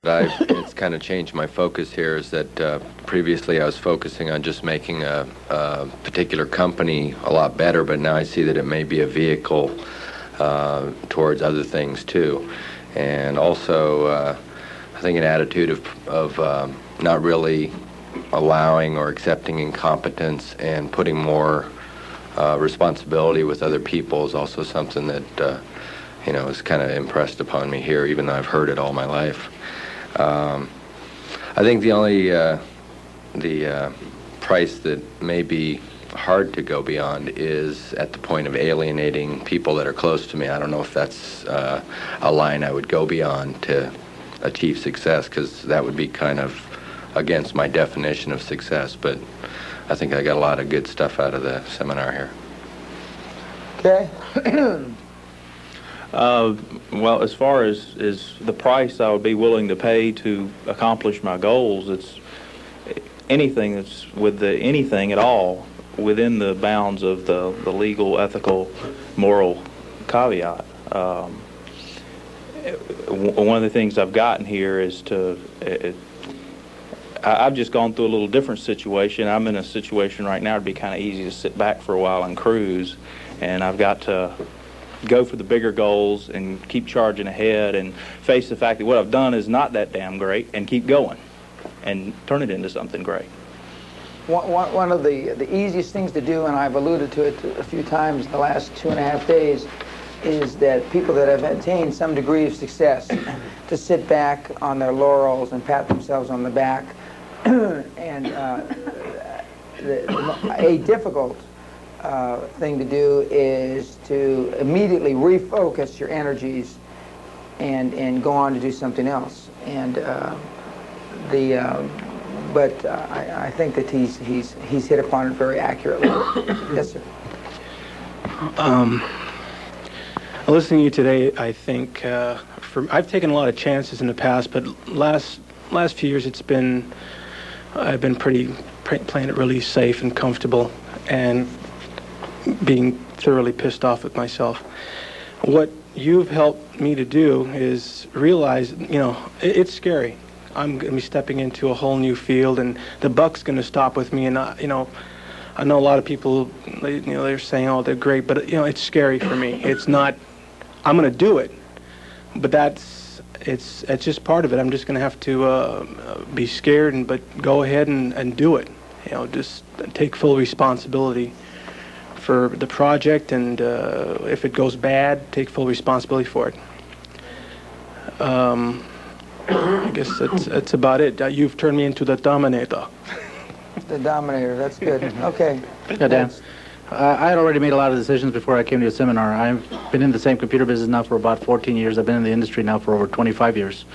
It's kind of changed my focus here. Is that previously I was focusing on just making a particular company a lot better, but now I see that it may be a vehicle towards other things too. And also, I think an attitude of not really allowing or accepting incompetence and putting more responsibility with other people is also something that is kind of impressed upon me here, even though I've heard it all my life. I think the only price that may be hard to go beyond is at the point of alienating people that are close to me. I don't know if that's a line I would go beyond to achieve success, because that would be kind of against my definition of success. But I think I got a lot of good stuff out of the seminar here. Okay. Well, as far as the price I would be willing to pay to accomplish my goals, it's anything that's anything at all within the bounds of the legal, ethical, moral caveat. One of the things I've gotten here is I've just gone through a little different situation. I'm in a situation right now it'd be kind of easy to sit back for a while and cruise, and I've got to go for the bigger goals and keep charging ahead and face the fact that what I've done is not that damn great, and keep going and turn it into something great. One of the easiest things to do, and I've alluded to it a few times the last 2.5 days, is that people that have attained some degree of success to sit back on their laurels and pat themselves on the back. And a difficult thing to do is to immediately refocus your energies and go on to do something else. And but I think that he's hit upon it very accurately. Yes, sir. Listening to you today, I think I've taken a lot of chances in the past, but last few years I've been playing it really safe and comfortable, and being thoroughly pissed off with myself. What you've helped me to do is realize, it's scary. I'm going to be stepping into a whole new field, and the buck's going to stop with me. And I know a lot of people, they're saying, "Oh, they're great," but it's scary for me. It's not. I'm going to do it, but it's just part of it. I'm just going to have to be scared, but go ahead and do it. Just take full responsibility for the project, and if it goes bad, take full responsibility for it. I guess that's about it. You've turned me into the Dominator. The Dominator, that's good. Okay. Yeah, Dan. I had already made a lot of decisions before I came to your seminar. I've been in the same computer business now for about 14 years. I've been in the industry now for over 25 years.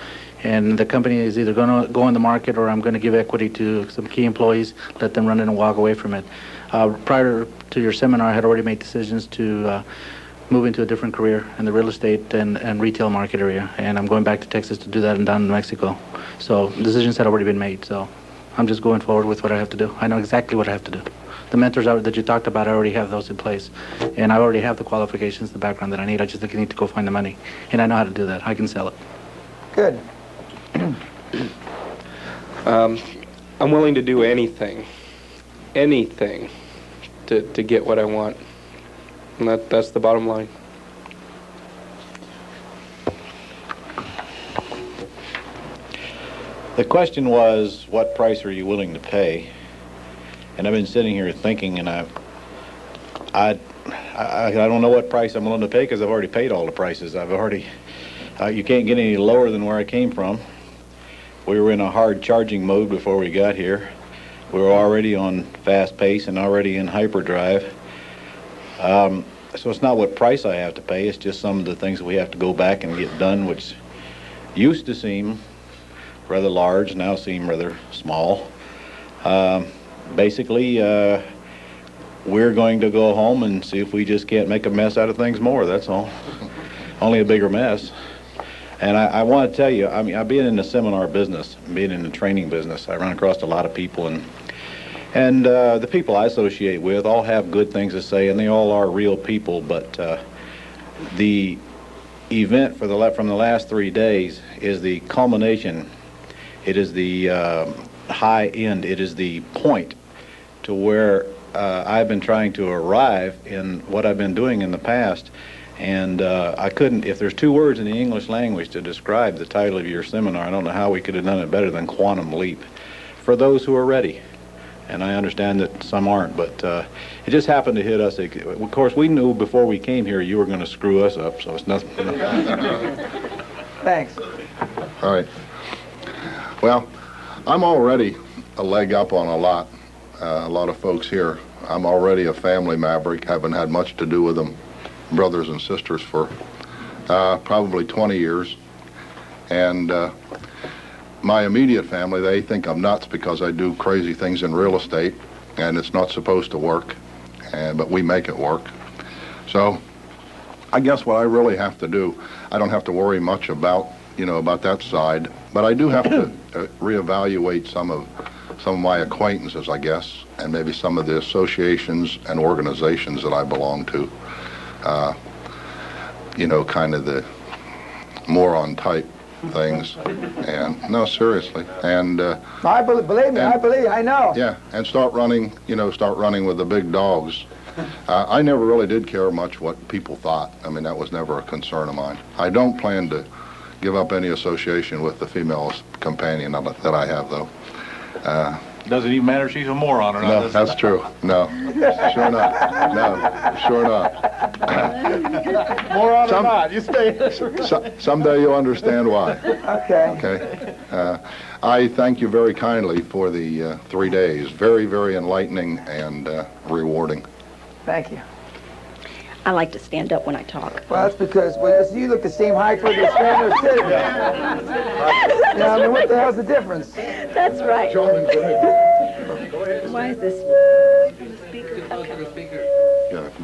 And the company is either going to go in the market, or I'm going to give equity to some key employees, let them run it and walk away from it. Prior to your seminar, I had already made decisions to move into a different career in the real estate and retail market area. And I'm going back to Texas to do that and down in Mexico. So decisions had already been made. So I'm just going forward with what I have to do. I know exactly what I have to do. The mentors that you talked about, I already have those in place. And I already have the qualifications, the background that I need. I just think I need to go find the money. And I know how to do that. I can sell it. Good. I'm willing to do anything to get what I want. And that's the bottom line. The question was, what price are you willing to pay? And I've been sitting here thinking, and I don't know what price I'm willing to pay, because I've already paid all the prices. You can't get any lower than where I came from. We were in a hard charging mode before we got here. We were already on fast pace and already in hyperdrive. So it's not what price I have to pay, it's just some of the things that we have to go back and get done, which used to seem rather large, now seem rather small. Basically, we're going to go home and see if we just can't make a mess out of things more, that's all. Only a bigger mess. And want to tell you, I mean, I've been in the seminar business, being in the training business. I run across a lot of people, and the people I associate with all have good things to say, and they all are real people, but the event from the last 3 days is the culmination. It is the high end. It is the point to where I've been trying to arrive in what I've been doing in the past. And I couldn't, if there's 2 words in the English language to describe the title of your seminar, I don't know how we could have done it better than quantum leap for those who are ready. And I understand that some aren't, but it just happened to hit us. Of course, we knew before we came here you were going to screw us up, so it's nothing. Thanks. All right. Well, I'm already a leg up on a lot of folks here. I'm already a family maverick, haven't had much to do with them, brothers and sisters, for probably 20 years. And my immediate family, they think I'm nuts because I do crazy things in real estate, and it's not supposed to work, but we make it work. So I guess what I really have to do, I don't have to worry much about, about that side, but I do have to reevaluate some of my acquaintances, I guess, and maybe some of the associations and organizations that I belong to. Kind of the moron type things, and no, seriously, and I believe me, I know. Yeah, and start running with the big dogs. I never really did care much what people thought. I mean, that was never a concern of mine. I don't plan to give up any association with the female companion that I have, though. Doesn't even matter if she's a moron or not. No, that's true. No, sure not. No, sure not. Moron or not, you stay. Someday you'll understand why. Okay. Okay. I thank you very kindly for the 3 days. Very, very enlightening and rewarding. Thank you. I like to stand up when I talk. Well, that's because you look the same height for the stand or sitting. Yeah, I mean, what the hell's the difference? That's right. Why is this speaker? Okay.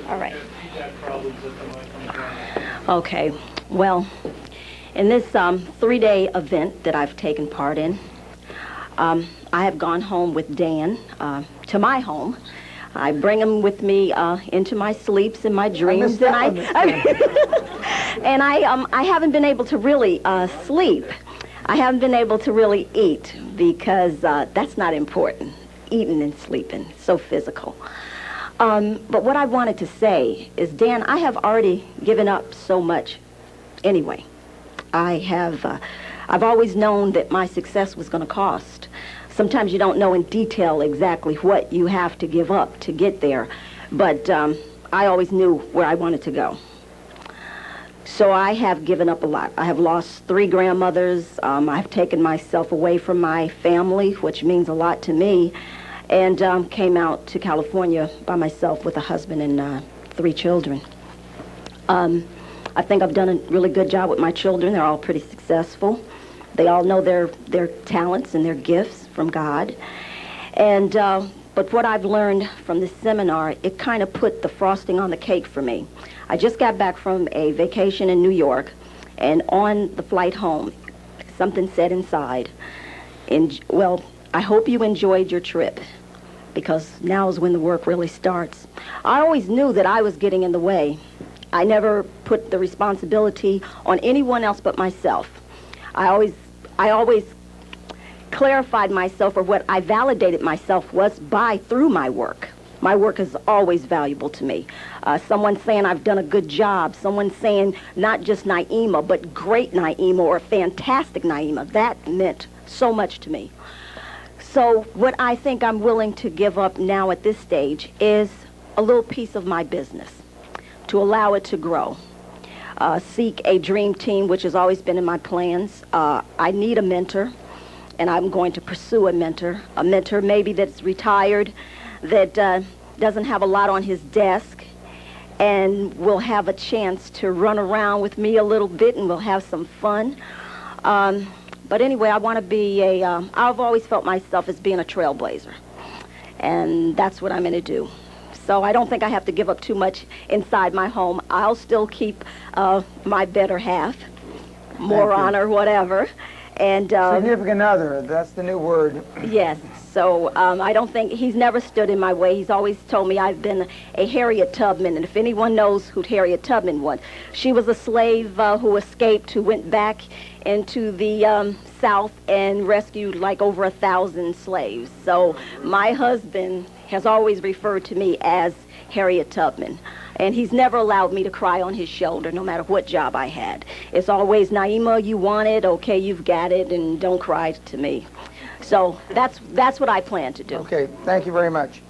All right. Okay. Well, in this 3-day event that I've taken part in, I have gone home with Dan to my home. I bring him with me into my sleeps and my dreams, and I haven't been able to really sleep. I haven't been able to really eat because that's not important. Eating and sleeping, so physical. But what I wanted to say is, Dan, I have already given up so much anyway. I've always known that my success was going to cost. Sometimes you don't know in detail exactly what you have to give up to get there, but I always knew where I wanted to go. So I have given up a lot. I have lost 3 grandmothers. I've taken myself away from my family, which means a lot to me, and came out to California by myself with a husband and 3 children. I think I've done a really good job with my children. They're all pretty successful. They all know their talents and their gifts from God. And but what I've learned from this seminar, it kind of put the frosting on the cake for me. I just got back from a vacation in New York, and on the flight home, something said inside, well, I hope you enjoyed your trip, because now is when the work really starts. I always knew that I was getting in the way. I never put the responsibility on anyone else but myself. I always clarified myself, or what I validated myself was through my work. My work is always valuable to me. Someone saying I've done a good job, someone saying not just Naima, but great Naima or fantastic Naima, that meant so much to me. So what I think I'm willing to give up now at this stage is a little piece of my business to allow it to grow. Seek a dream team, which has always been in my plans. I need a mentor, and I'm going to pursue a mentor maybe that's retired, that doesn't have a lot on his desk, and will have a chance to run around with me a little bit, and we'll have some fun. But anyway, I want to be I've always felt myself as being a trailblazer, and that's what I'm going to do. So I don't think I have to give up too much inside my home. I'll still keep my better half, moron or whatever, And Significant other, that's the new word. yes, so I don't think, he's never stood in my way. He's always told me I've been a Harriet Tubman, and if anyone knows who Harriet Tubman was, she was a slave who escaped, who went back into the South and rescued like over 1,000 slaves. So my husband has always referred to me as Harriet Tubman. And he's never allowed me to cry on his shoulder, no matter what job I had. It's always, Naima, you want it, okay, you've got it, and don't cry to me. So that's what I plan to do. Okay, thank you very much.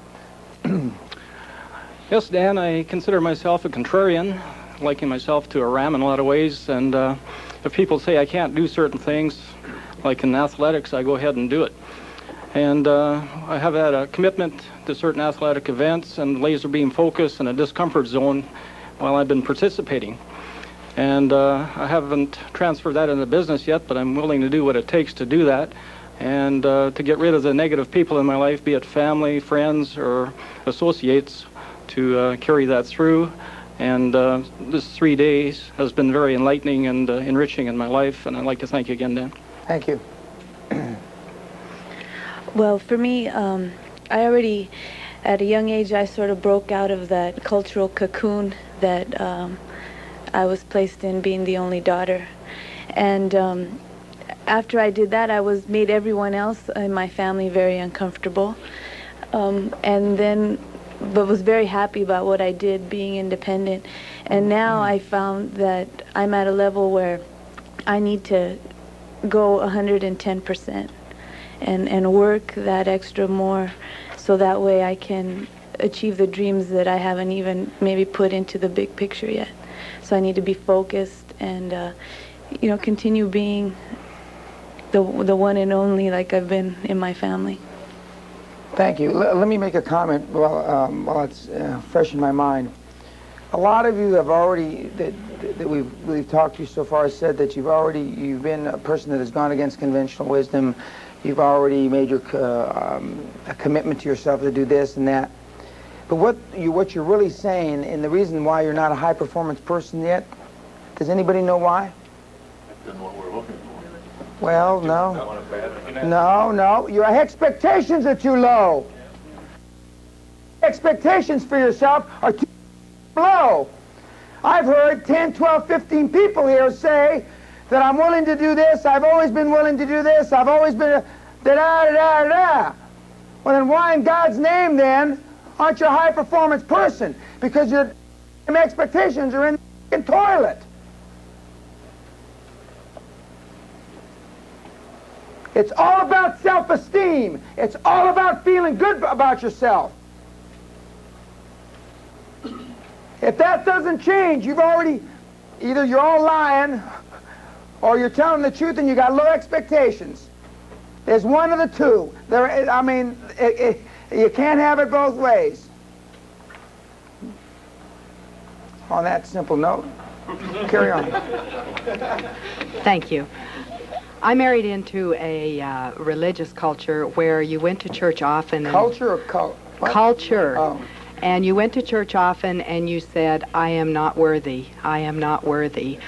Yes, Dan, I consider myself a contrarian, liking myself to a ram in a lot of ways, and if people say I can't do certain things, like in athletics, I go ahead and do it. And I have had a commitment to certain athletic events and laser beam focus and a discomfort zone while I've been participating. And I haven't transferred that into business yet, but I'm willing to do what it takes to do that and to get rid of the negative people in my life, be it family, friends, or associates, to carry that through. And this 3 days has been very enlightening and enriching in my life, and I'd like to thank you again, Dan. Thank you. Well, for me, I already, at a young age, I sort of broke out of that cultural cocoon that I was placed in, being the only daughter. And after I did that, I made everyone else in my family very uncomfortable. But was very happy about what I did, being independent. And now I found that I'm at a level where I need to go 110%. And work that extra more, so that way I can achieve the dreams that I haven't even maybe put into the big picture yet. So I need to be focused and, continue being the one and only like I've been in my family. Thank you. Let me make a comment while it's fresh in my mind. A lot of you have already, that we've talked to you so far, said that you've been a person that has gone against conventional wisdom. You've already made your a commitment to yourself to do this and that. But what you're really saying, and the reason why you're not a high-performance person yet, does anybody know why? That's what we're looking for. Well, no. No. Your expectations are too low. Expectations for yourself are too low. I've heard 10, 12, 15 people here say that I'm willing to do this, I've always been willing to do this, I've always been da-da-da-da-da. Well, then why in God's name, then, aren't you a high-performance person? Because your expectations are in the toilet. It's all about self-esteem. It's all about feeling good about yourself. If that doesn't change, you've already, either you're all lying, or you're telling the truth and you got low expectations. There's one of the two. You can't have it both ways. On that simple note, carry on. Thank you. I married into a religious culture where you went to church often. Culture or cult? What? Culture. Oh. And you went to church often and you said, I am not worthy. I am not worthy.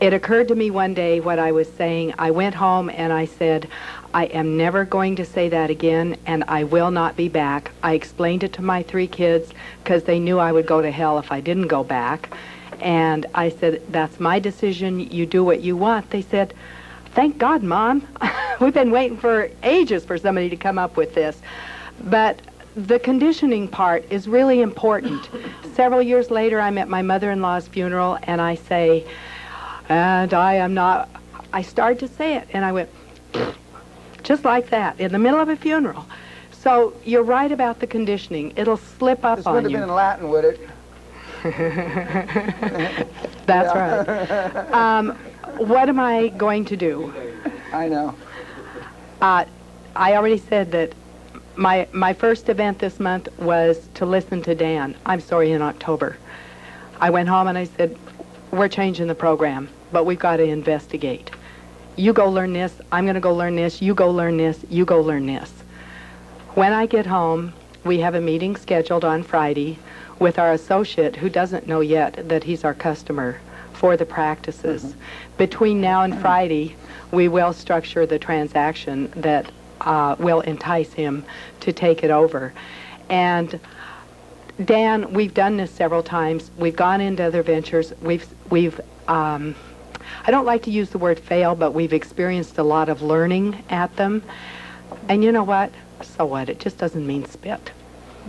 It occurred to me one day what I was saying. I went home and I said, I am never going to say that again, and I will not be back. I explained it to my 3 kids because they knew I would go to hell if I didn't go back. And I said, that's my decision. You do what you want. They said, thank God, Mom. We've been waiting for ages for somebody to come up with this. But the conditioning part is really important. Several years later, I'm at my mother-in-law's funeral, and I say, and I am not, I started to say it, and I went, just like that, in the middle of a funeral. So you're right about the conditioning. It'll slip up on you. This would have been in Latin, would it? That's right. What am I going to do? I know. I already said that my first event this month was to listen to Dan. I'm sorry, in October. I went home and I said, we're changing the program, but we've got to investigate. You go learn this, I'm going to go learn this, you go learn this, you go learn this. When I get home, we have a meeting scheduled on Friday with our associate who doesn't know yet that he's our customer for the practices. Between now and Friday, we will structure the transaction that will entice him to take it over. And Dan, we've done this several times. We've gone into other ventures. We've I don't like to use the word fail, but we've experienced a lot of learning at them. And you know what? So what? It just doesn't mean spit.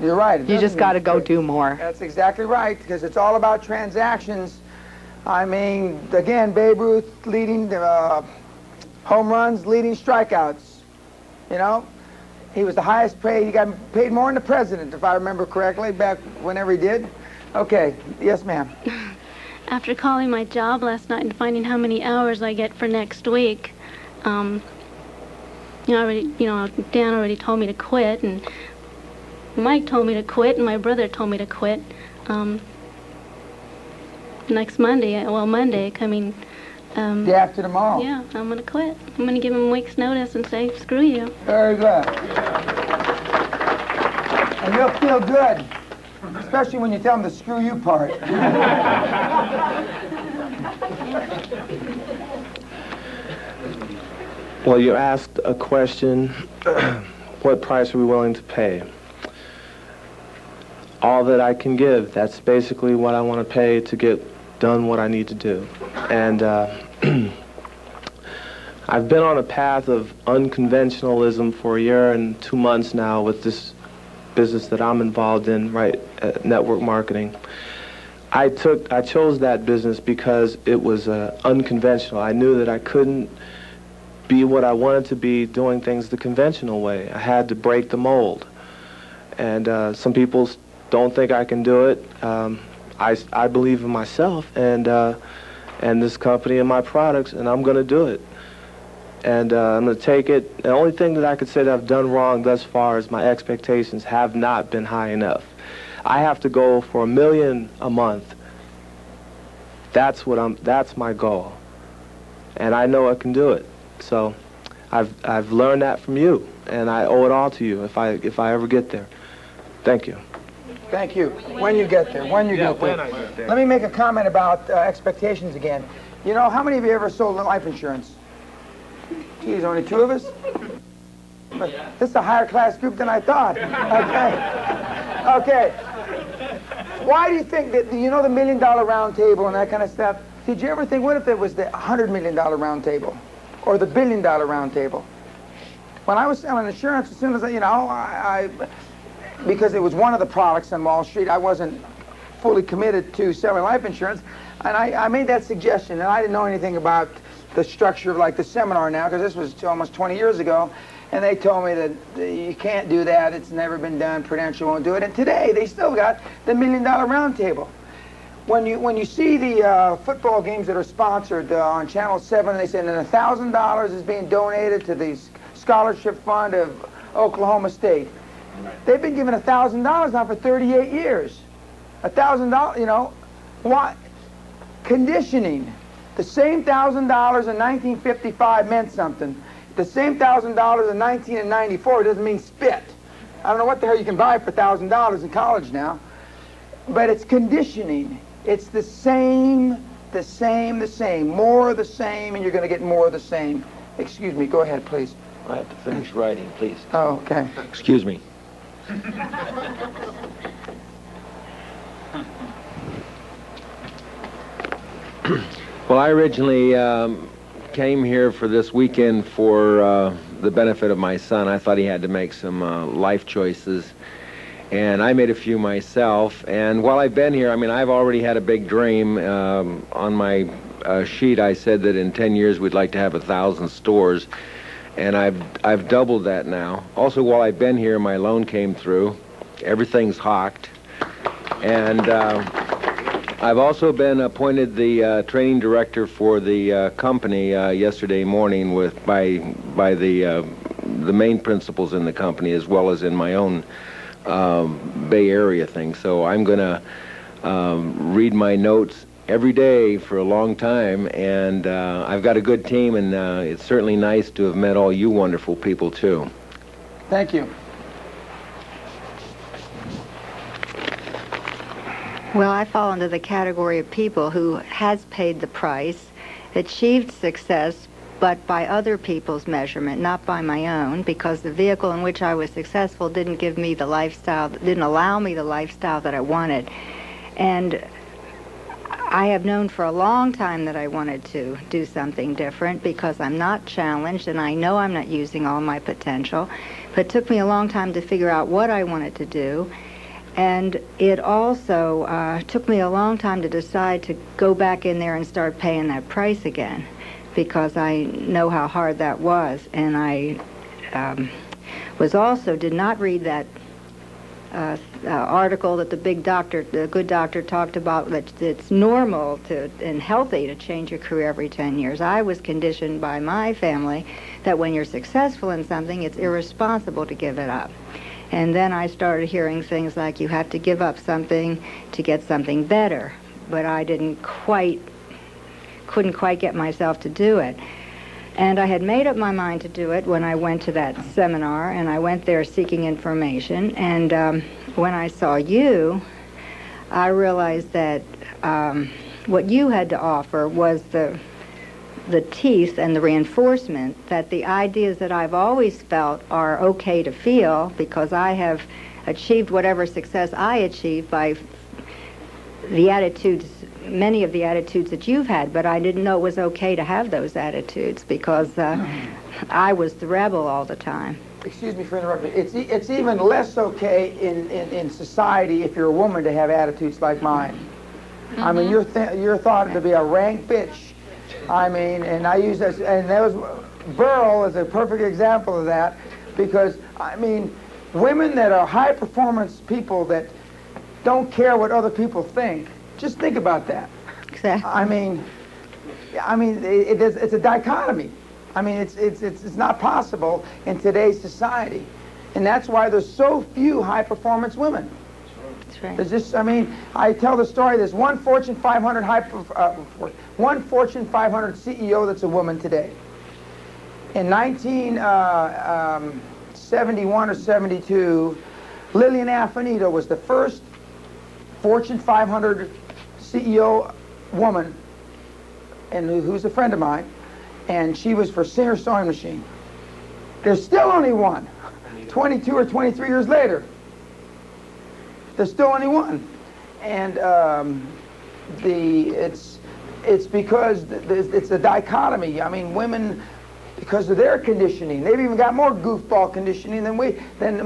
You're right. You just got to go do more. That's exactly right, because it's all about transactions. I mean, again, Babe Ruth leading home runs, leading strikeouts. You know, he was the highest paid. He got paid more than the president, if I remember correctly, back whenever he did. Okay. Yes, ma'am. After calling my job last night and finding how many hours I get for next week, Dan already told me to quit, and Mike told me to quit, and my brother told me to quit. Next Monday, Monday coming. Day after tomorrow. Yeah, I'm going to quit. I'm going to give him a week's notice and say, screw you. Very good. And you'll feel good, especially when you tell him the screw you part. Well, you asked a question, what price are we willing to pay? All that I can give, that's basically what I want to pay to get done what I need to do. And I've been on a path of unconventionalism for a year and 2 months now with this business that I'm involved in, right, network marketing. I chose that business because it was unconventional. I knew that I couldn't be what I wanted to be doing things the conventional way. I had to break the mold. And some people don't think I can do it. I believe in myself and this company and my products, and I'm going to do it. And I'm going to take it. The only thing that I could say that I've done wrong thus far is my expectations have not been high enough. I have to go for $1 million a month. That's my goal, and I know I can do it. So I've learned that from you, and I owe it all to you if I ever get there. Thank you. Thank you. When you get there, when you get there. Let me make a comment about expectations again. You know, how many of you ever sold life insurance? Geez, only 2 of us? But this is a higher class group than I thought. Okay. Why do you think that, you know, the $1 million round table and that kind of stuff? Did you ever think, what if it was the $100 million round table? Or the $1 billion round table? When I was selling insurance, as soon as I because it was one of the products on Wall Street, I wasn't fully committed to selling life insurance, and I made that suggestion, and I didn't know anything about the structure of like the seminar now, because this was almost 20 years ago, and they told me that you can't do that, it's never been done, Prudential won't do it, and today they still got the $1 million round table. When you see the football games that are sponsored on Channel 7, they say that $1,000 is being donated to the scholarship fund of Oklahoma State. They've been given $1,000 now for 38 years. $1,000, you know, why? Conditioning. The same $1,000 in 1955 meant something. The same $1,000 in 1994 doesn't mean spit. I don't know what the hell you can buy for $1,000 in college now. But it's conditioning. It's the same, more of the same, and you're going to get more of the same. Excuse me, go ahead, please. I have to finish writing, please. Oh, okay. Excuse me. Well, I originally came here for this weekend for the benefit of my son. I thought he had to make some life choices, and I made a few myself. And while I've been here, I mean, I've already had a big dream. On my sheet, I said that in 10 years we'd like to have 1,000 stores, and I've doubled that now. Also, while I've been here, my loan came through. Everything's hawked, and I've also been appointed the training director for the company yesterday morning by the main principals in the company, as well as in my own Bay Area thing. So I'm going to read my notes every day for a long time, and I've got a good team, and it's certainly nice to have met all you wonderful people too. Thank you. Well, I fall into the category of people who has paid the price, achieved success, but by other people's measurement, not by my own, because the vehicle in which I was successful didn't give me the lifestyle, didn't allow me the lifestyle that I wanted. And I have known for a long time that I wanted to do something different because I'm not challenged and I know I'm not using all my potential. But it took me a long time to figure out what I wanted to do. And it also took me a long time to decide to go back in there and start paying that price again, because I know how hard that was. And I did not read that article that the good doctor talked about, that it's normal and healthy to change your career every 10 years. I was conditioned by my family that when you're successful in something, it's irresponsible to give it up. And then I started hearing things like you have to give up something to get something better. But I couldn't quite get myself to do it. And I had made up my mind to do it when I went to that seminar, and I went there seeking information. And when I saw you, I realized that what you had to offer was the teeth and the reinforcement that the ideas that I've always felt are okay to feel, because I have achieved whatever success I achieved by the attitudes, many of the attitudes that you've had, but I didn't know it was okay to have those attitudes because I was the rebel all the time. Excuse me for interrupting. It's even less okay in society if you're a woman to have attitudes like mine. Mm-hmm. I mean, you're thought to be a rank bitch. I mean, and I use this, and Burl is a perfect example of that, because, I mean, women that are high-performance people that don't care what other people think, just think about that. Exactly. I mean, it's a dichotomy. I mean, it's not possible in today's society, and that's why there's so few high-performance women. That's right. There's just, I mean, I tell the story. There's one Fortune 500 CEO that's a woman today. In 1971 or 72, Lillian Affinito was the first Fortune 500 CEO woman, and who's a friend of mine, and she was for Singer Sewing Machine. There's still only one, 22 or 23 years later. There's still only one, and it's because it's a dichotomy. I mean, women, because of their conditioning, they've even got more goofball conditioning than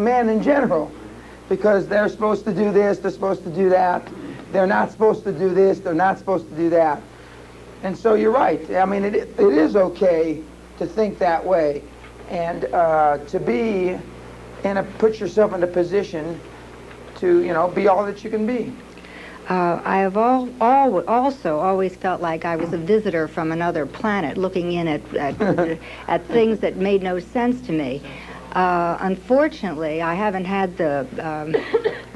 men in general, because they're supposed to do this, they're supposed to do that, they're not supposed to do this, they're not supposed to do that. And so you're right. I mean, it is okay to think that way, and to put yourself in a position to, be all that you can be. I have also always felt like I was a visitor from another planet, looking in at things that made no sense to me. Unfortunately, I haven't had the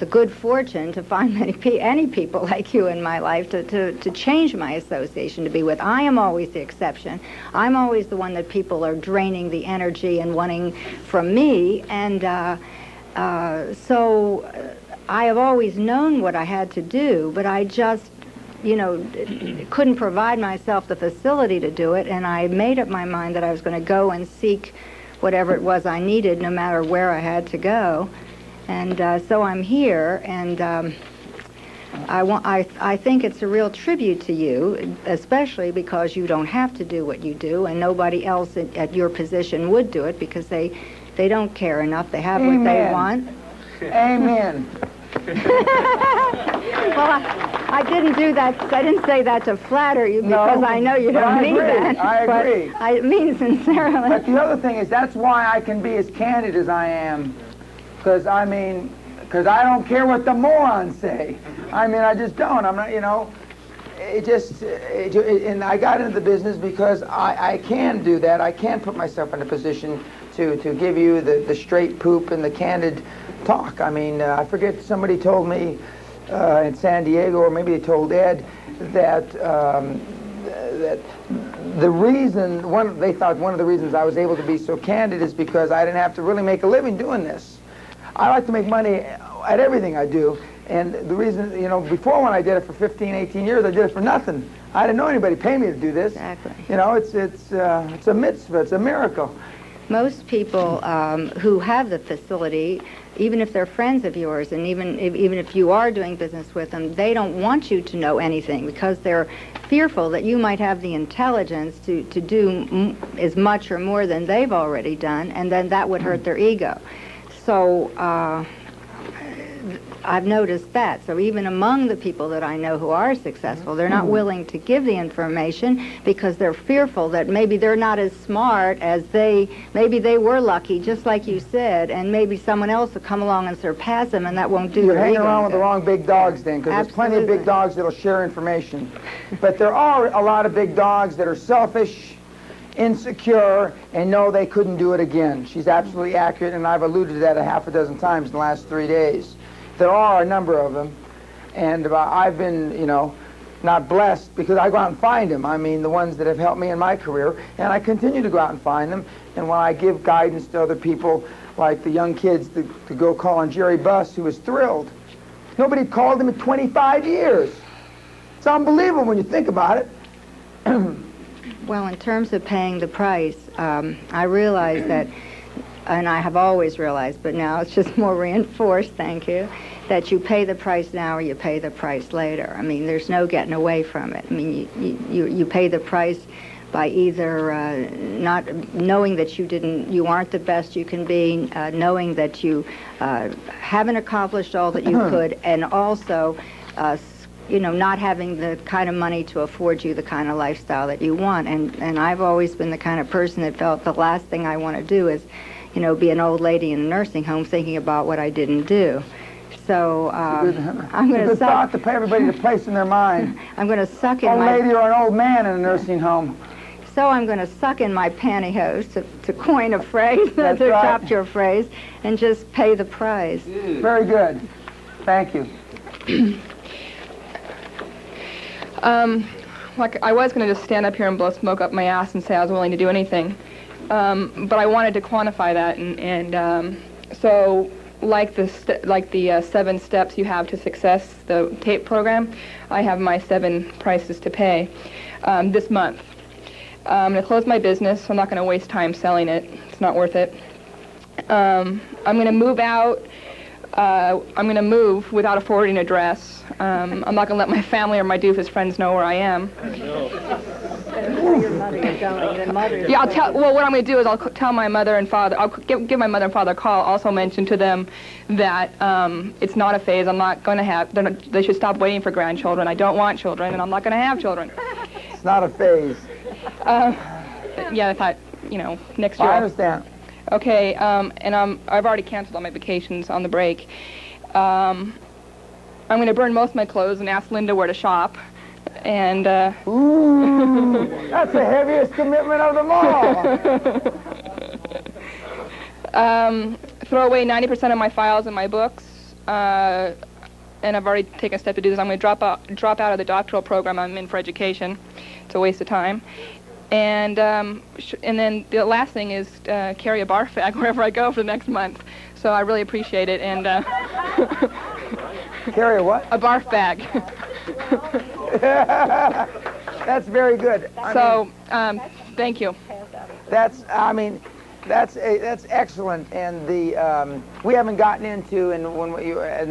good fortune to find any people like you in my life to change my association to be with. I am always the exception. I'm always the one that people are draining the energy and wanting from me, and so I have always known what I had to do, but I just, couldn't provide myself the facility to do it, and I made up my mind that I was going to go and seek whatever it was I needed, no matter where I had to go. And so I'm here, and I think it's a real tribute to you, especially because you don't have to do what you do, and nobody else at your position would do it, because they don't care enough. They have what they want. Amen. Well, I didn't do that. I didn't say that to flatter you, because I know you don't mean that. I agree. But I mean sincerely. But the other thing is, that's why I can be as candid as I am, because I don't care what the morons say. I mean, I just don't. I'm not, and I got into the business because I can do that. I can put myself in a position to give you the straight poop and the candid talk. I mean, I forget, somebody told me in San Diego, or maybe they told Ed, that the reason, they thought one of the reasons I was able to be so candid is because I didn't have to really make a living doing this. I like to make money at everything I do, And the reason, you know, before when I did it for 15, 18 years, I did it for nothing. I didn't know anybody paid me to do this. Exactly. You know, it's a mitzvah, it's a miracle. Most people who have the facility, even if they're friends of yours, and even if you are doing business with them, they don't want you to know anything because they're fearful that you might have the intelligence to do as much or more than they've already done, and then that would hurt their ego. So I've noticed that. So even among the people that I know who are successful, they're not willing to give the information because they're fearful that maybe they're not as smart as maybe they were lucky, just like you said, and maybe someone else will come along and surpass them, and that won't do You're their hanging ego around with good. the wrong big dogs then, because there's plenty of big dogs that'll share information. But there are a lot of big dogs that are selfish, insecure, and know they couldn't do it again. She's absolutely accurate, and I've alluded to that a half a dozen times in the last 3 days. There are a number of them, and I've been, you know, not blessed because I go out and find them. I mean, the ones that have helped me in my career, and I continue to go out and find them. And when I give guidance to other people, like the young kids, to go call on Jerry Buss, who was thrilled. Nobody called him in 25 years. It's unbelievable when you think about it. Well, in terms of paying the price, I realize that, and I have always realized, but now it's just more reinforced, thank you, that you pay the price now or you pay the price later. I mean, there's no getting away from it. I mean, you pay the price by either not knowing that you aren't the best you can be, knowing that you haven't accomplished all that you could, and also you know, not having the kind of money to afford you the kind of lifestyle that you want. And I've always been the kind of person that felt the last thing I want to do is, you know, be an old lady in a nursing home thinking about what I didn't do. So I'm going to thought to pay everybody to place in their mind. I'm going to suck in old my... lady or an old man in a nursing home. So I'm going to suck in my pantyhose, to coin a phrase, That's to right. adopt your phrase, and just pay the price. Very good. Thank you. Like I was going to just stand up here and blow smoke up my ass and say I was willing to do anything, but I wanted to quantify that, and so like the 7 steps you have to success, the TAPE program, I have my 7 prices to pay this month. I'm going to close my business, so I'm not going to waste time selling it. It's not worth it. I'm going to move out. I'm going to move without a forwarding address. I'm not going to let my family or my doofus friends know where I am. Yeah, I'll tell. Well, what I'm going to do is I'll tell my mother and father. I'll give my mother and father a call. Also mention to them that it's not a phase. I'm not going to have. They should stop waiting for grandchildren. I don't want children, and I'm not going to have children. It's not a phase. Yeah, I thought, you know, next year. I understand. Okay, and I've already canceled all my vacations on the break. I'm going to burn most of my clothes and ask Linda where to shop. And ooh, that's the heaviest commitment of them all. Throw away 90% of my files and my books. And I've already taken a step to do this. I'm going to drop out of the doctoral program I'm in for education. It's a waste of time. And then the last thing is carry a barf bag wherever I go for the next month. So I really appreciate it. And carry a what? A barf bag. That's very good. Thank you. That's excellent. And we haven't gotten into in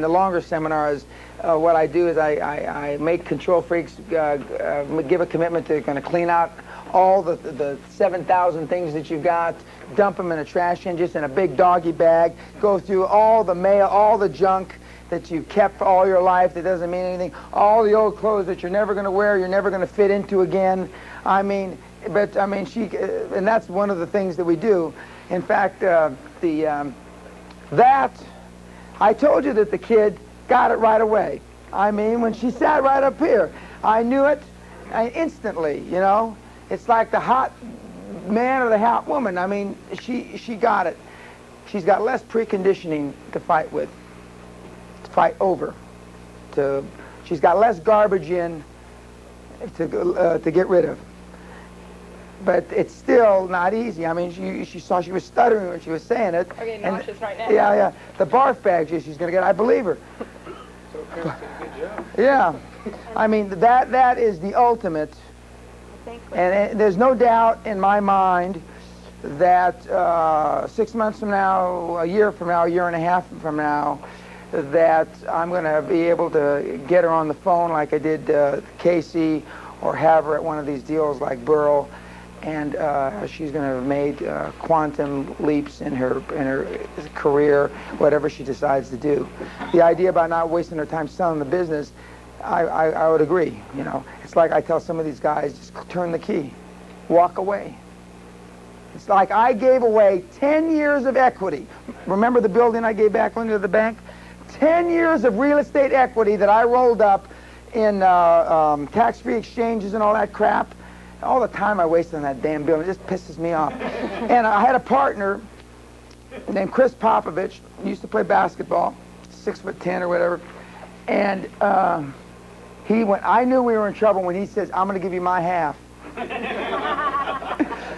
the longer seminars. What I do is I make control freaks give a commitment to going to clean out all the 7,000 things that you've got, dump them in a trash can, just in a big doggy bag, go through all the mail, all the junk that you've kept for all your life that doesn't mean anything, all the old clothes that you're never going to wear, you're never going to fit into again. And that's one of the things that we do. In fact, I told you that the kid got it right away. I mean, when she sat right up here, I knew it instantly, you know. It's like the hot man or the hot woman. I mean, she got it. She's got less preconditioning to fight with, to fight over. She's got less garbage in to get rid of. But it's still not easy. I mean, she saw she was stuttering when she was saying it. I'm getting nauseous right now. Yeah. The barf bag she's going to get, I believe her. Yeah. I mean, that is the ultimate. And there's no doubt in my mind that 6 months from now, a year from now, a year and a half from now, that I'm going to be able to get her on the phone like I did Casey, or have her at one of these deals like Burl, and she's going to have made quantum leaps in her career, whatever she decides to do. The idea about not wasting her time selling the business, I would agree. You know, it's like I tell some of these guys, just turn the key, walk away. It's like I gave away 10 years of equity. Remember the building I gave back into the bank? 10 years of real estate equity that I rolled up in tax-free exchanges and all that crap. All the time I wasted on that damn building, it just pisses me off. And I had a partner named Chris Popovich, used to play basketball, 6'10" or whatever. And I knew we were in trouble when he says, I'm going to give you my half.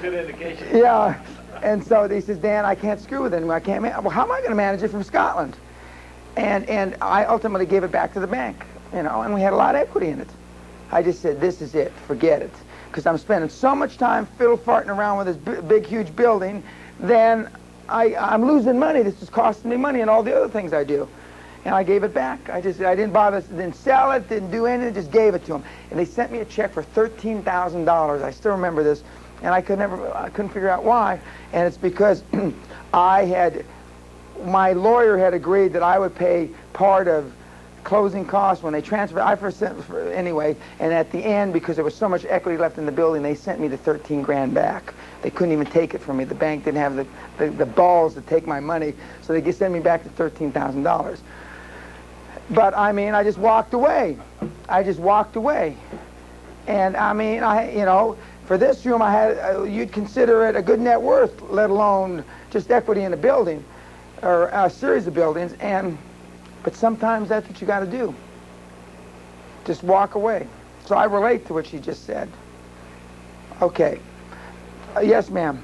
Good indication. Yeah. And so he says, Dan, I can't screw with him. I can't well, how am I going to manage it from Scotland? And I ultimately gave it back to the bank, you know, and we had a lot of equity in it. I just said, this is it, forget it. Because I'm spending so much time fiddle-farting around with this big, huge building, then I'm losing money. This is costing me money and all the other things I do. And I gave it back. I didn't bother, didn't sell it, didn't do anything, just gave it to them. And they sent me a check for $13,000. I still remember this, and I couldn't figure out why. And it's because my lawyer had agreed that I would pay part of closing costs when they transferred. I first sent anyway, and at the end, because there was so much equity left in the building, they sent me the 13 grand back. They couldn't even take it from me. The bank didn't have the balls to take my money, so they just sent me back the $13,000. But I mean, I just walked away. And I mean, you know, for this room, you'd consider it a good net worth, let alone just equity in a building or a series of buildings. But sometimes that's what you got to do. Just walk away. So I relate to what she just said. Okay. Yes, ma'am.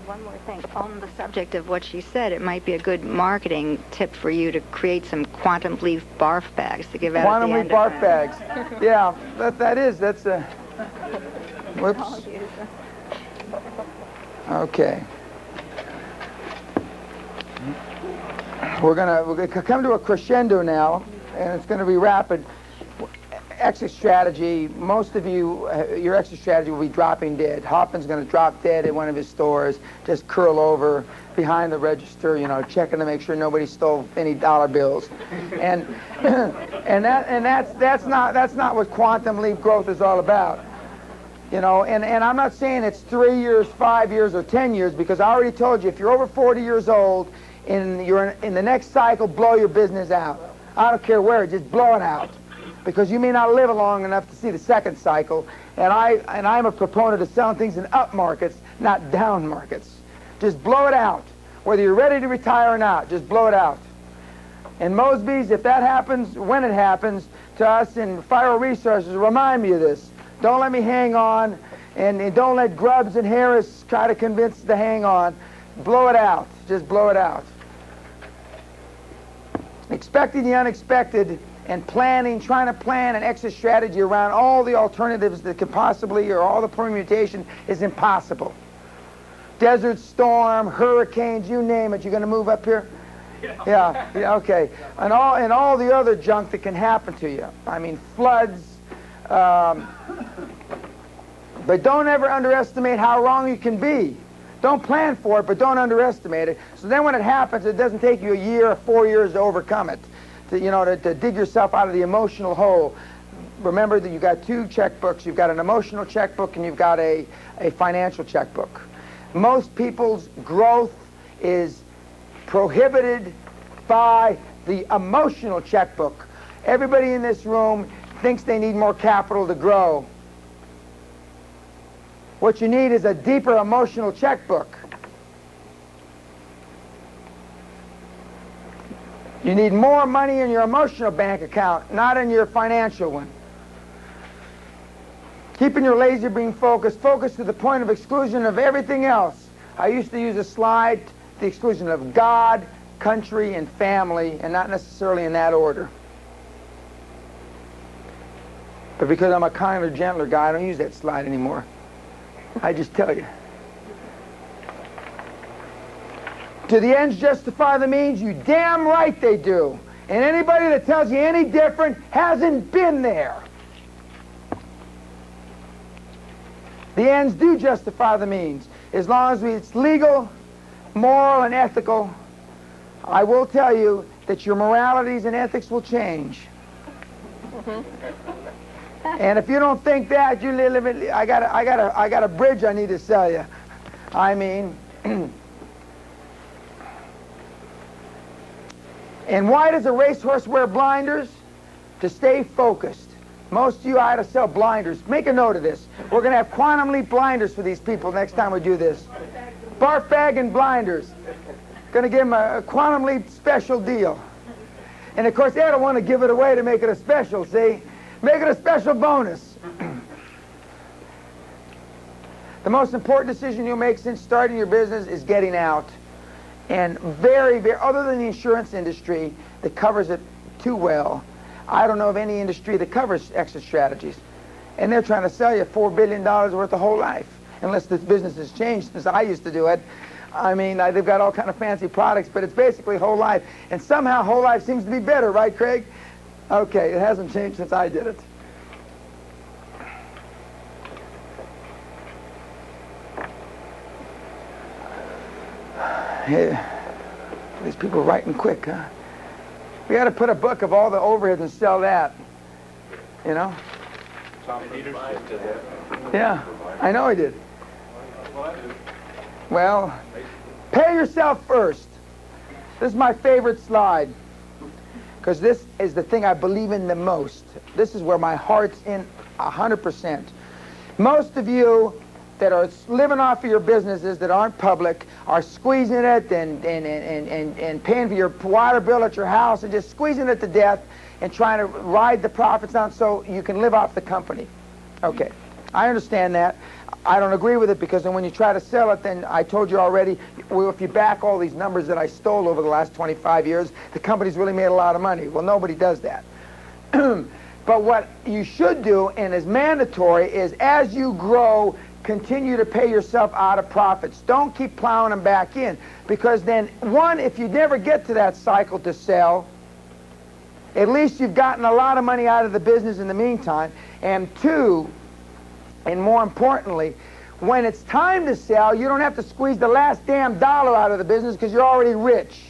One more thing. On the subject of what she said, it might be a good marketing tip for you to create some quantum leaf barf bags to give out at the end. Quantum leaf barf bags. Yeah, that's a... Whoops. Okay. We're gonna come to a crescendo now, and it's gonna be rapid. Exit strategy. Most of you, your exit strategy will be dropping dead. Hoffman's gonna drop dead at one of his stores, just curl over behind the register, you know, checking to make sure nobody stole any dollar bills, and that's not what quantum leap growth is all about. You know, and I'm not saying it's 3 years, 5 years, or 10 years, because I already told you, if you're over 40 years old, you're in the next cycle, blow your business out. I don't care where, just blow it out, because you may not live long enough to see the second cycle. And I'm a proponent of selling things in up markets, not down markets. Just blow it out, whether you're ready to retire or not. Just blow it out. And Mosby's, if that happens, when it happens to us in Fire Resources, remind me of this. Don't let me hang on, and don't let Grubbs and Harris try to convince to hang on. Blow it out. Just blow it out. Expecting the unexpected and trying to plan an exit strategy around all the alternatives that could possibly, or all the permutation, is impossible. Desert storm, hurricanes, you name it. You're going to move up here? Yeah, okay. And all the other junk that can happen to you. I mean, floods. But don't ever underestimate how wrong you can be. Don't plan for it, but don't underestimate it. So then when it happens, it doesn't take you a year or 4 years to overcome it, to dig yourself out of the emotional hole. Remember that you've got two checkbooks. You've got an emotional checkbook and you've got a financial checkbook. Most people's growth is prohibited by the emotional checkbook. Everybody in this room thinks they need more capital to grow. What you need is a deeper emotional checkbook. You need more money in your emotional bank account, not in your financial one. Keeping your laser beam focused to the point of exclusion of everything else. I used to use a slide to the exclusion of God, country, and family, and not necessarily in that order. But because I'm a kinder, gentler guy, I don't use that slide anymore. I just tell you. Do the ends justify the means? You damn right they do. And anybody that tells you any different hasn't been there. The ends do justify the means. As long as it's legal, moral, and ethical, I will tell you that your moralities and ethics will change. And if you don't think that, you live it. I got a bridge I need to sell you. I mean, and why does a racehorse wear blinders? To stay focused. Most of you, I had to sell blinders. Make a note of this. We're going to have quantum leap blinders for these people next time we do this. Barf bag and blinders. Going to give them a quantum leap special deal. And of course, they don't want to give it away to make it a special, see? Make it a special bonus. The most important decision you'll make since starting your business is getting out. And very, other than the insurance industry that covers it too well, I don't know of any industry that covers exit strategies. And they're trying to sell you $4 billion worth of whole life, unless the business has changed since I used to do it. I mean, they've got all kind of fancy products, but it's basically whole life. And somehow whole life seems to be better, right, Craig? Okay, it hasn't changed since I did it. Yeah. These people writing quick, huh? We got to put a book of all the overheads and sell that. You know? Tom Peters did that. Yeah, I know he did. Well, pay yourself first. This is my favorite slide, because this is the thing I believe in the most. This is where my heart's in 100%. Most of you that are living off of your businesses that aren't public are squeezing it and paying for your water bill at your house and just squeezing it to death and trying to ride the profits on so you can live off the company. Okay, I understand that. I don't agree with it, because then when you try to sell it, then I told you already, well, if you back all these numbers that I stole over the last 25 years, the company's really made a lot of money. Well, nobody does that. But what you should do, and is mandatory, is as you grow, continue to pay yourself out of profits. Don't keep plowing them back in, because then, one, if you never get to that cycle to sell, at least you've gotten a lot of money out of the business in the meantime. And two, and more importantly, when it's time to sell, you don't have to squeeze the last damn dollar out of the business because you're already rich.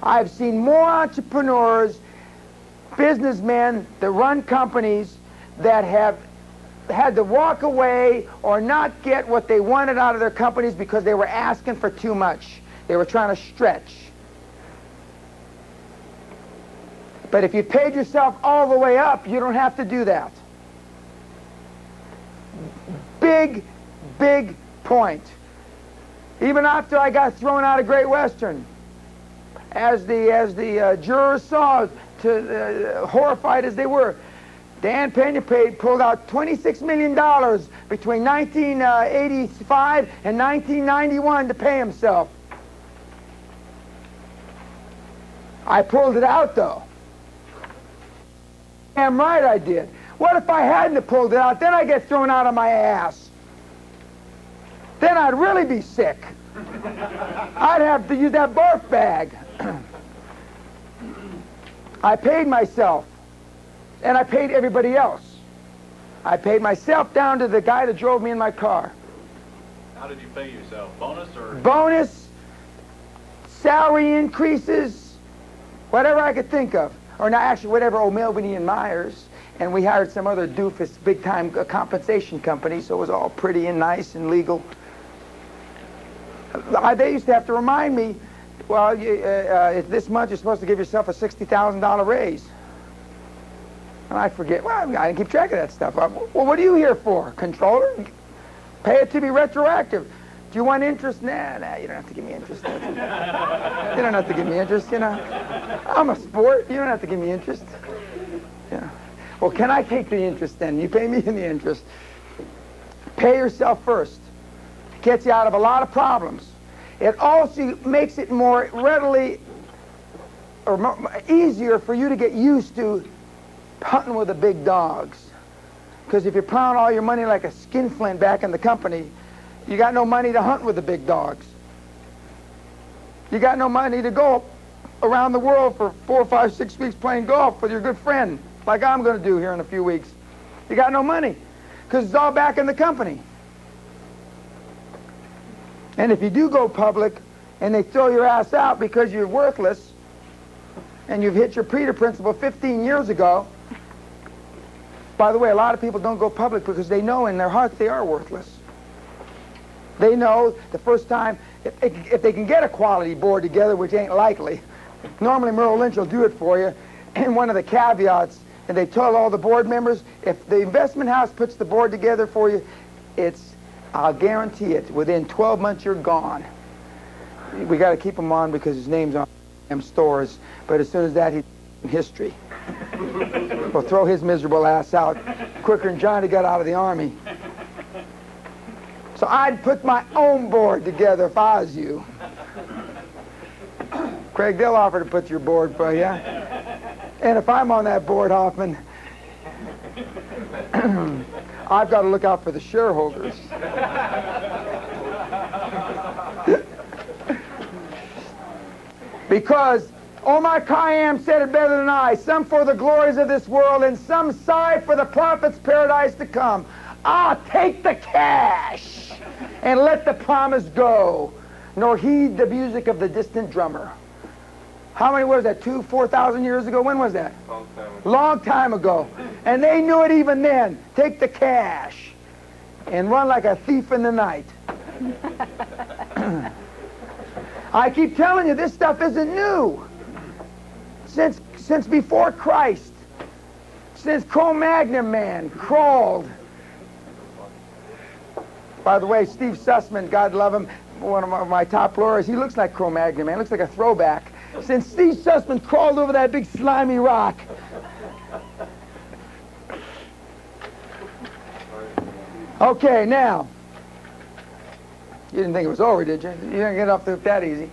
I've seen more entrepreneurs, businessmen that run companies that have had to walk away or not get what they wanted out of their companies because they were asking for too much. They were trying to stretch. But if you paid yourself all the way up, you don't have to do that. Big, big point. Even after I got thrown out of Great Western, as the jurors saw, horrified as they were, Dan Pena pulled out $26 million between 1985 and 1991 to pay himself. I pulled it out, though. Damn right I did. What if I hadn't have pulled it out? Then I'd get thrown out of my ass. Then I'd really be sick. I'd have to use that barf bag. I paid myself. And I paid everybody else. I paid myself down to the guy that drove me in my car. How did you pay yourself? Bonus or? Bonus, salary increases, whatever I could think of. Or not, actually, whatever O'Melveny and Myers. And we hired some other doofus big-time compensation company, so it was all pretty and nice and legal. They used to have to remind me, well, this month you're supposed to give yourself a $60,000 raise. And I forget, well, I didn't keep track of that stuff. Well, what are you here for? Controller? Pay it to be retroactive. Do you want interest? Nah, you don't have to give me interest. You don't have to give me interest, you know. I'm a sport. You don't have to give me interest. Yeah. Well, can I take the interest then? You pay me in the interest. Pay yourself first. It gets you out of a lot of problems. It also makes it more readily or easier for you to get used to hunting with the big dogs. Because if you pound all your money like a skinflint back in the company, you got no money to hunt with the big dogs. You got no money to go around the world for 4, 5, 6 weeks playing golf with your good friend, like I'm going to do here in a few weeks. You got no money, because it's all back in the company. And if you do go public, and they throw your ass out because you're worthless, and you've hit your Peter principle 15 years ago. By the way, a lot of people don't go public because they know in their hearts they are worthless. They know the first time, if they can get a quality board together, which ain't likely, normally Merrill Lynch will do it for you, and one of the caveats, and they tell all the board members, if the investment house puts the board together for you, I'll guarantee it, within 12 months you're gone. We got to keep him on because his name's on them stores, but as soon as that, he's in history. We'll throw his miserable ass out quicker than Johnny got out of the Army. So I'd put my own board together if I was you. Craig, they'll offer to put your board for you. And if I'm on that board, Hoffman, I've got to look out for the shareholders. Because Omar Khayyam said it better than I, some for the glories of this world and some sigh for the prophet's paradise to come. I'll take the cash and let the promise go, nor heed the music of the distant drummer. How many was that, 2,000, 4,000 years ago? When was that? Long time ago. And they knew it even then. Take the cash and run like a thief in the night. I keep telling you, this stuff isn't new. Since before Christ, since Cro-Magnon man crawled. By the way, Steve Sussman, God love him, one of my top lawyers, he looks like Cro-Magnon man, looks like a throwback. Since Steve Sussman crawled over that big slimy rock. Okay, now, you didn't think it was over, did you? You didn't get off the hook that easy.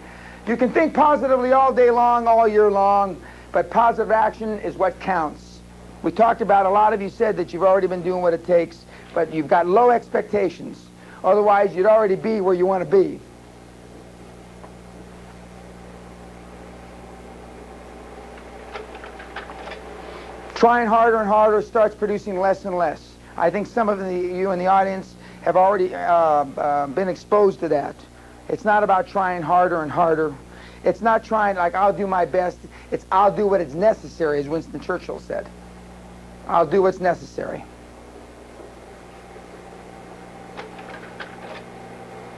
You can think positively all day long, all year long, but positive action is what counts. We talked about, a lot of you said that you've already been doing what it takes, but you've got low expectations. Otherwise, you'd already be where you want to be. Trying harder and harder starts producing less and less. I think some of you in the audience have already been exposed to that. It's not about trying harder and harder. It's not trying like, I'll do my best. It's, I'll do what is necessary, as Winston Churchill said. I'll do what's necessary.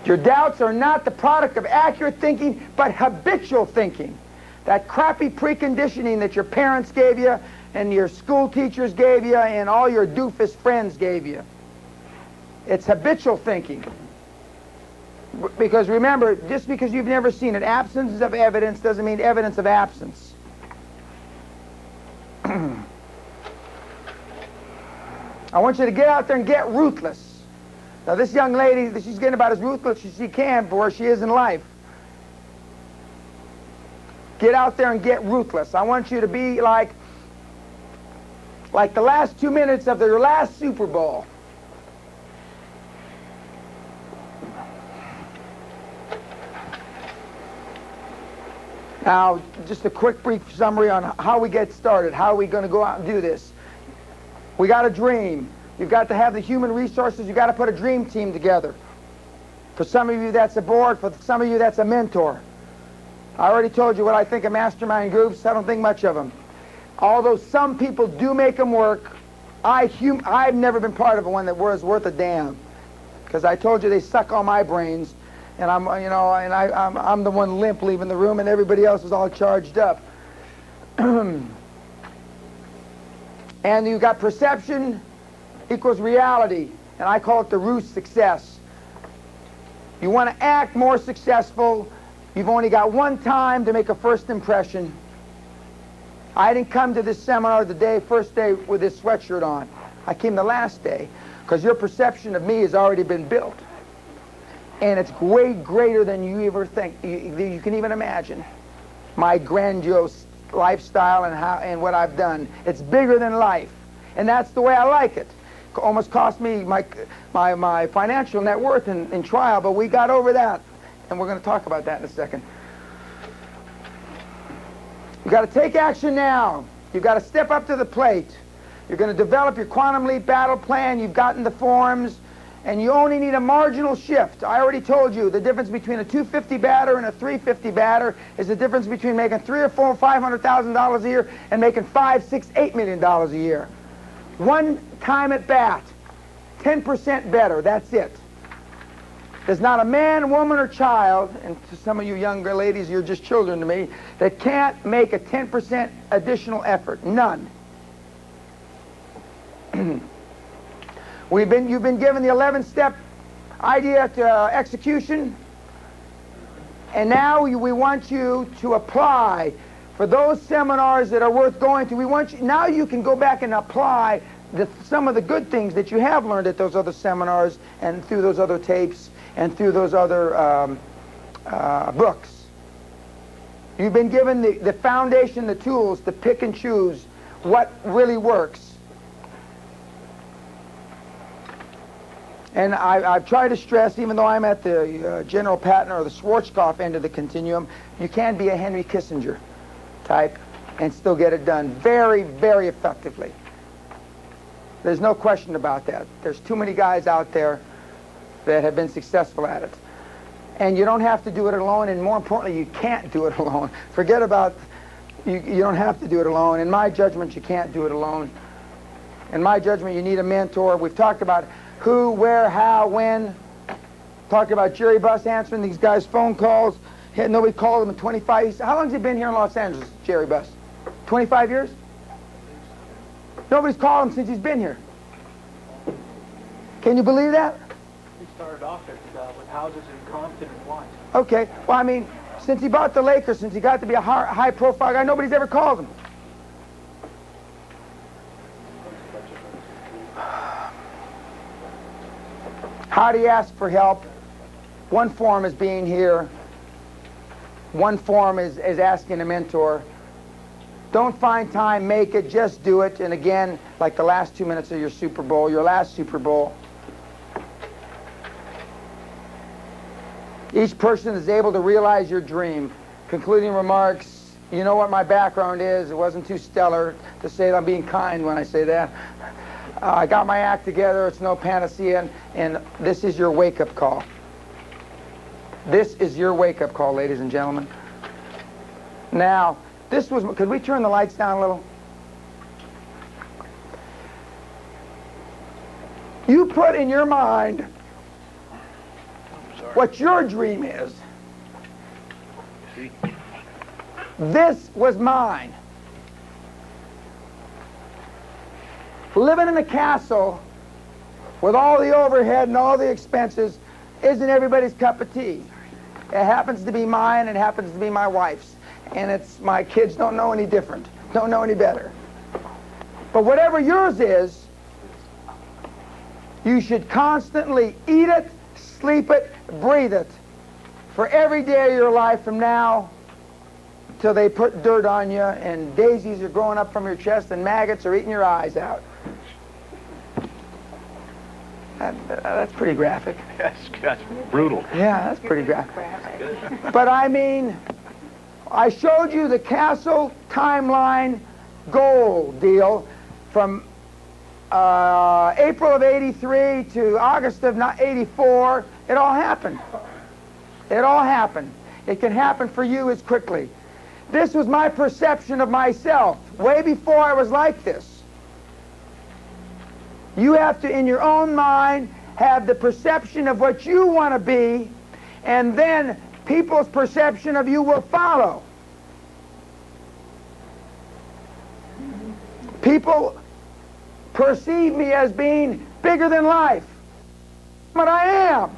Your doubts are not the product of accurate thinking, but habitual thinking. That crappy preconditioning that your parents gave you, and your school teachers gave you, and all your doofus friends gave you. It's habitual thinking. Because remember, just because you've never seen it, absence of evidence doesn't mean evidence of absence. I want you to get out there and get ruthless. Now this young lady, she's getting about as ruthless as she can for where she is in life. Get out there and get ruthless. I want you to be like the last 2 minutes of their last Super Bowl. Now, just a quick brief summary on how we get started. How are we going to go out and do this? We got a dream. You've got to have the human resources. You've got to put a dream team together. For some of you, that's a board. For some of you, that's a mentor. I already told you what I think of mastermind groups. I don't think much of them. Although some people do make them work, I've never been part of one that was worth a damn. Because I told you they suck all my brains. And I'm the one limp leaving the room, and everybody else is all charged up. And you got perception equals reality, and I call it the roost success. You want to act more successful. You've only got one time to make a first impression. I didn't come to this seminar the first day with this sweatshirt on. I came the last day, because your perception of me has already been built. And it's way greater than you ever think, you can even imagine. My grandiose lifestyle and what I've done. It's bigger than life, and that's the way I like it. Almost cost me my financial net worth in trial, but we got over that, and we're going to talk about that in a second. You've got to take action now. You've got to step up to the plate. You're going to develop your quantum leap battle plan. You've gotten the forms, and you only need a marginal shift. I already told you the difference between a 250 batter and a 350 batter is the difference between making $300,000 or $500,000 a year and making $5, $6, $8 million a year. One time at bat, 10% better. That's it. There's not a man, woman, or child, and to some of you younger ladies, you're just children to me, that can't make a 10% additional effort. None. You've been given the 11-step idea to execution, and now we want you to apply for those seminars that are worth going to. Now you can go back and apply some of the good things that you have learned at those other seminars and through those other tapes and through those other books. You've been given the foundation, the tools to pick and choose what really works. And I've tried to stress, even though I'm at the General Patton or the Schwarzkopf end of the continuum, you can be a Henry Kissinger type and still get it done very, very effectively. There's no question about that. There's too many guys out there that have been successful at it. And you don't have to do it alone, and more importantly, you can't do it alone. Forget about, you don't have to do it alone. In my judgment, you can't do it alone. In my judgment, you need a mentor. We've talked about who, where, how, when. Talked about Jerry Buss answering these guys' phone calls. Nobody called him in 25 years. How long has he been here in Los Angeles, Jerry Buss? 25 years? Nobody's called him since he's been here. Can you believe that? He started off with houses in Compton and Watts. Okay, well, I mean, since he bought the Lakers, since he got to be a high-profile guy, nobody's ever called him. How do you ask for help? One form is being here. One form is asking a mentor. Don't find time, make it, just do it. And again, like the last 2 minutes of your Super Bowl, your last Super Bowl, each person is able to realize your dream. Concluding remarks, you know what my background is. It wasn't too stellar to say that I'm being kind when I say that. I got my act together. It's no panacea, and this is your wake-up call. This is your wake-up call, ladies and gentlemen. Now, could we turn the lights down a little? You put in your mind what your dream is. This was mine. Living in a castle with all the overhead and all the expenses isn't everybody's cup of tea. It happens to be mine, it happens to be my wife's. And it's my kids don't know any different, don't know any better. But whatever yours is, you should constantly eat it, sleep it, breathe it for every day of your life from now till they put dirt on you and daisies are growing up from your chest and maggots are eating your eyes out. That's pretty graphic. That's brutal. Yeah, that's pretty graphic. But I mean, I showed you the castle timeline goal deal from April of '83 to August of '84. It all happened. It all happened. It can happen for you as quickly. This was my perception of myself way before I was like this. You have to, in your own mind, have the perception of what you want to be, and then people's perception of you will follow. People perceive me as being bigger than life, but I am.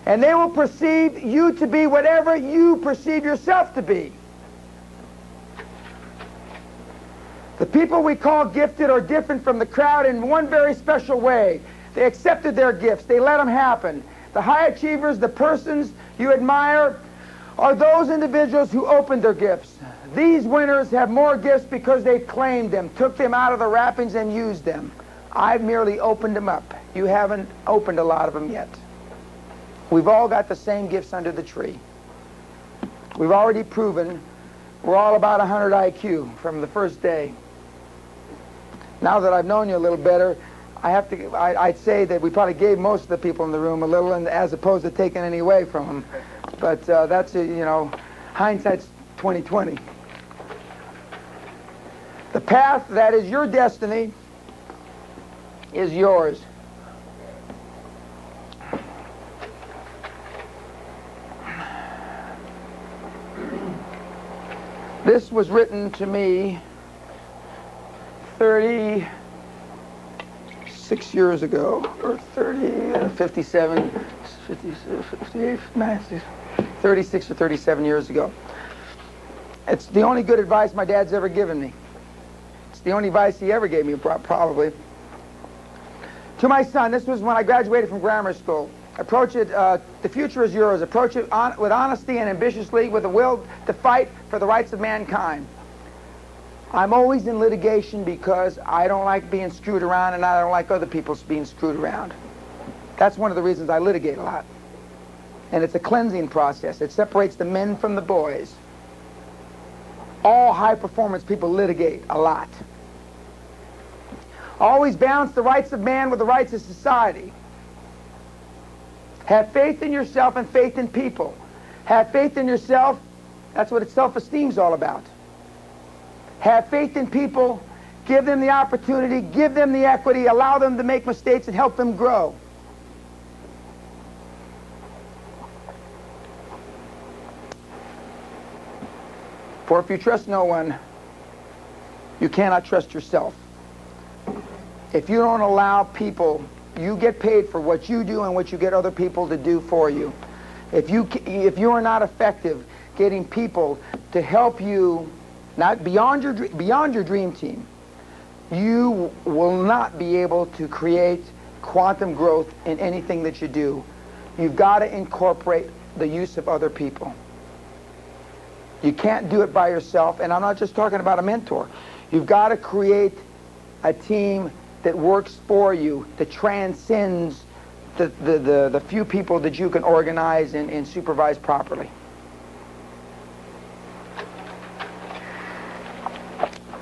And they will perceive you to be whatever you perceive yourself to be. The people we call gifted are different from the crowd in one very special way. They accepted their gifts. They let them happen. The high achievers, the persons you admire, are those individuals who opened their gifts. These winners have more gifts because they claimed them, took them out of the wrappings and used them. I've merely opened them up. You haven't opened a lot of them yet. We've all got the same gifts under the tree. We've already proven we're all about 100 IQ from the first day. Now that I've known you a little better, I'd say that we probably gave most of the people in the room a little, and as opposed to taking any away from them. But that's, hindsight's 20/20. The path that is your destiny is yours. This was written to me 36 years ago, or 57, 58, 36 or 37 years ago. It's the only good advice my dad's ever given me. It's the only advice he ever gave me, probably. To my son, this was when I graduated from grammar school. Approach it, the future is yours. Approach it with honesty and ambitiously, with a will to fight for the rights of mankind. I'm always in litigation because I don't like being screwed around, and I don't like other people being screwed around. That's one of the reasons I litigate a lot. And it's a cleansing process. It separates the men from the boys. All high-performance people litigate a lot. Always balance the rights of man with the rights of society. Have faith in yourself and faith in people. Have faith in yourself. That's what self-esteem's all about. Have faith in people. Give them the opportunity. Give them the equity. Allow them to make mistakes and help them grow. For if you trust no one, you cannot trust yourself. If you don't allow people, you get paid for what you do and what you get other people to do for you. If you are not effective getting people to help you, not beyond your dream team, you will not be able to create quantum growth in anything that you do. You've got to incorporate the use of other people. You can't do it by yourself, and I'm not just talking about a mentor. You've got to create a team that works for you, that transcends the few people that you can organize and supervise properly.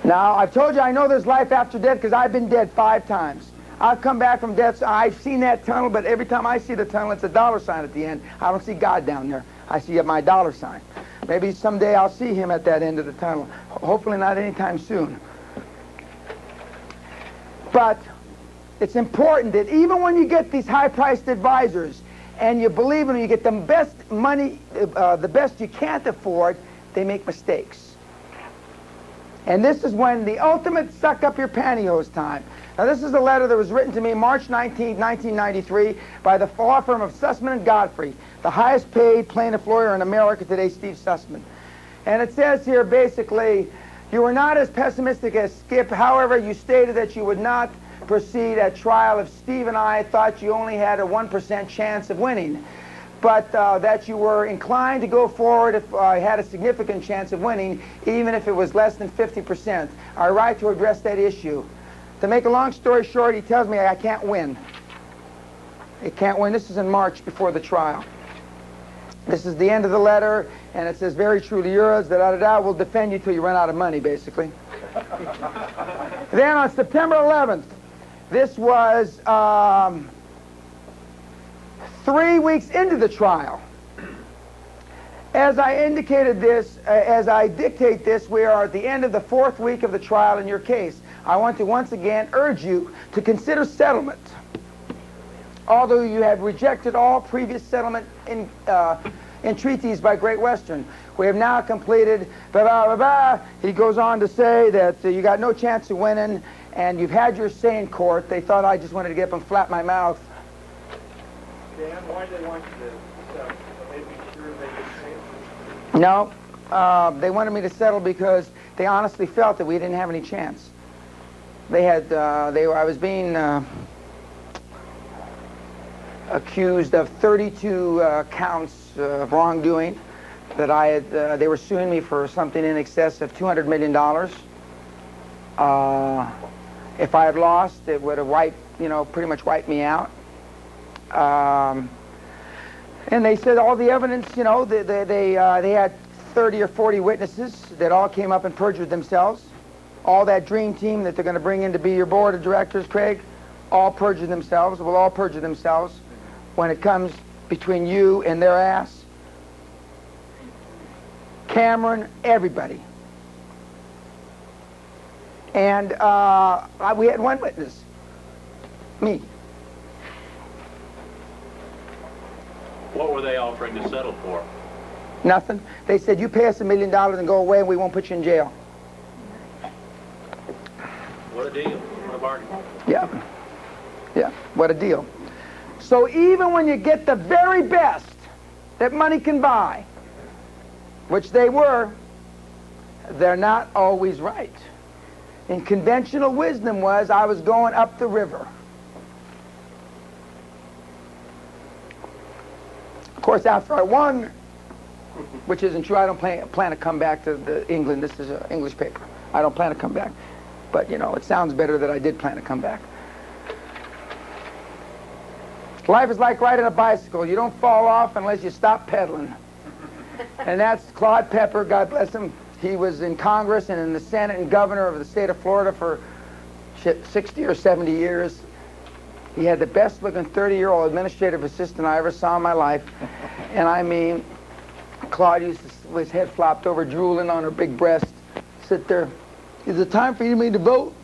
Now, I've told you I know there's life after death because I've been dead 5 times. I've come back from death, so I've seen that tunnel, but every time I see the tunnel, it's a dollar sign at the end. I don't see God down there. I see my dollar sign. Maybe someday I'll see him at that end of the tunnel. Hopefully not anytime soon. But it's important that even when you get these high-priced advisors and you believe in them, you get the best money, the best you can't afford, they make mistakes. And this is when the ultimate suck up your pantyhose time. Now, this is a letter that was written to me March 19, 1993 by the law firm of Sussman and Guthrie, the highest paid plaintiff lawyer in America today, Steve Sussman. And it says here basically, you were not as pessimistic as Skip. However, you stated that you would not proceed at trial if Steve and I thought you only had a 1% chance of winning, but that you were inclined to go forward if I had a significant chance of winning, even if it was less than 50%. I write to address that issue. To make a long story short, he tells me I can't win. It can't win. This is in March before the trial. This is the end of the letter, and it says, very truly yours, da-da-da-da, we'll defend you till you run out of money, basically. Then on September 11th, this was 3 weeks into the trial. As I indicated this, as I dictate this, we are at the end of the 4th week of the trial in your case. I want to once again urge you to consider settlement. Although you have rejected all previous settlement entreaties by Great Western, we have now completed, blah, blah, blah, blah. He goes on to say that you got no chance of winning, and you've had your say in court. They thought I just wanted to get up and flap my mouth. Dan, why did they want you to settle? Making sure they could say? No, they wanted me to settle because they honestly felt that we didn't have any chance. They had, I was being accused of 32 counts of wrongdoing, that I had, they were suing me for something in excess of $200 million. If I had lost, it would have wiped, pretty much wiped me out. And they said all the evidence, they had 30 or 40 witnesses that all came up and perjured themselves. All that dream team that they're going to bring in to be your board of directors, Craig, all perjured themselves, will all perjure themselves when it comes between you and their ass. Cameron, everybody. And we had one witness, me. What were they offering to settle for? Nothing. They said, you pay us $1 million and go away and we won't put you in jail. What a deal. What a bargain. Yeah. Yeah, what a deal. So even when you get the very best that money can buy, which they were, they're not always right. And conventional wisdom was I was going up the river. Of course, after I won, which isn't true, I don't plan to come back to England. This is an English paper. I don't plan to come back. But, it sounds better that I did plan to come back. Life is like riding a bicycle. You don't fall off unless you stop pedaling. And that's Claude Pepper, God bless him. He was in Congress and in the Senate and governor of the state of Florida for 60 or 70 years. He had the best looking 30-year-old administrative assistant I ever saw in my life. And I mean, Claude used to, with his head flopped over, drooling on her big breast, sit there. Is it time for me to vote?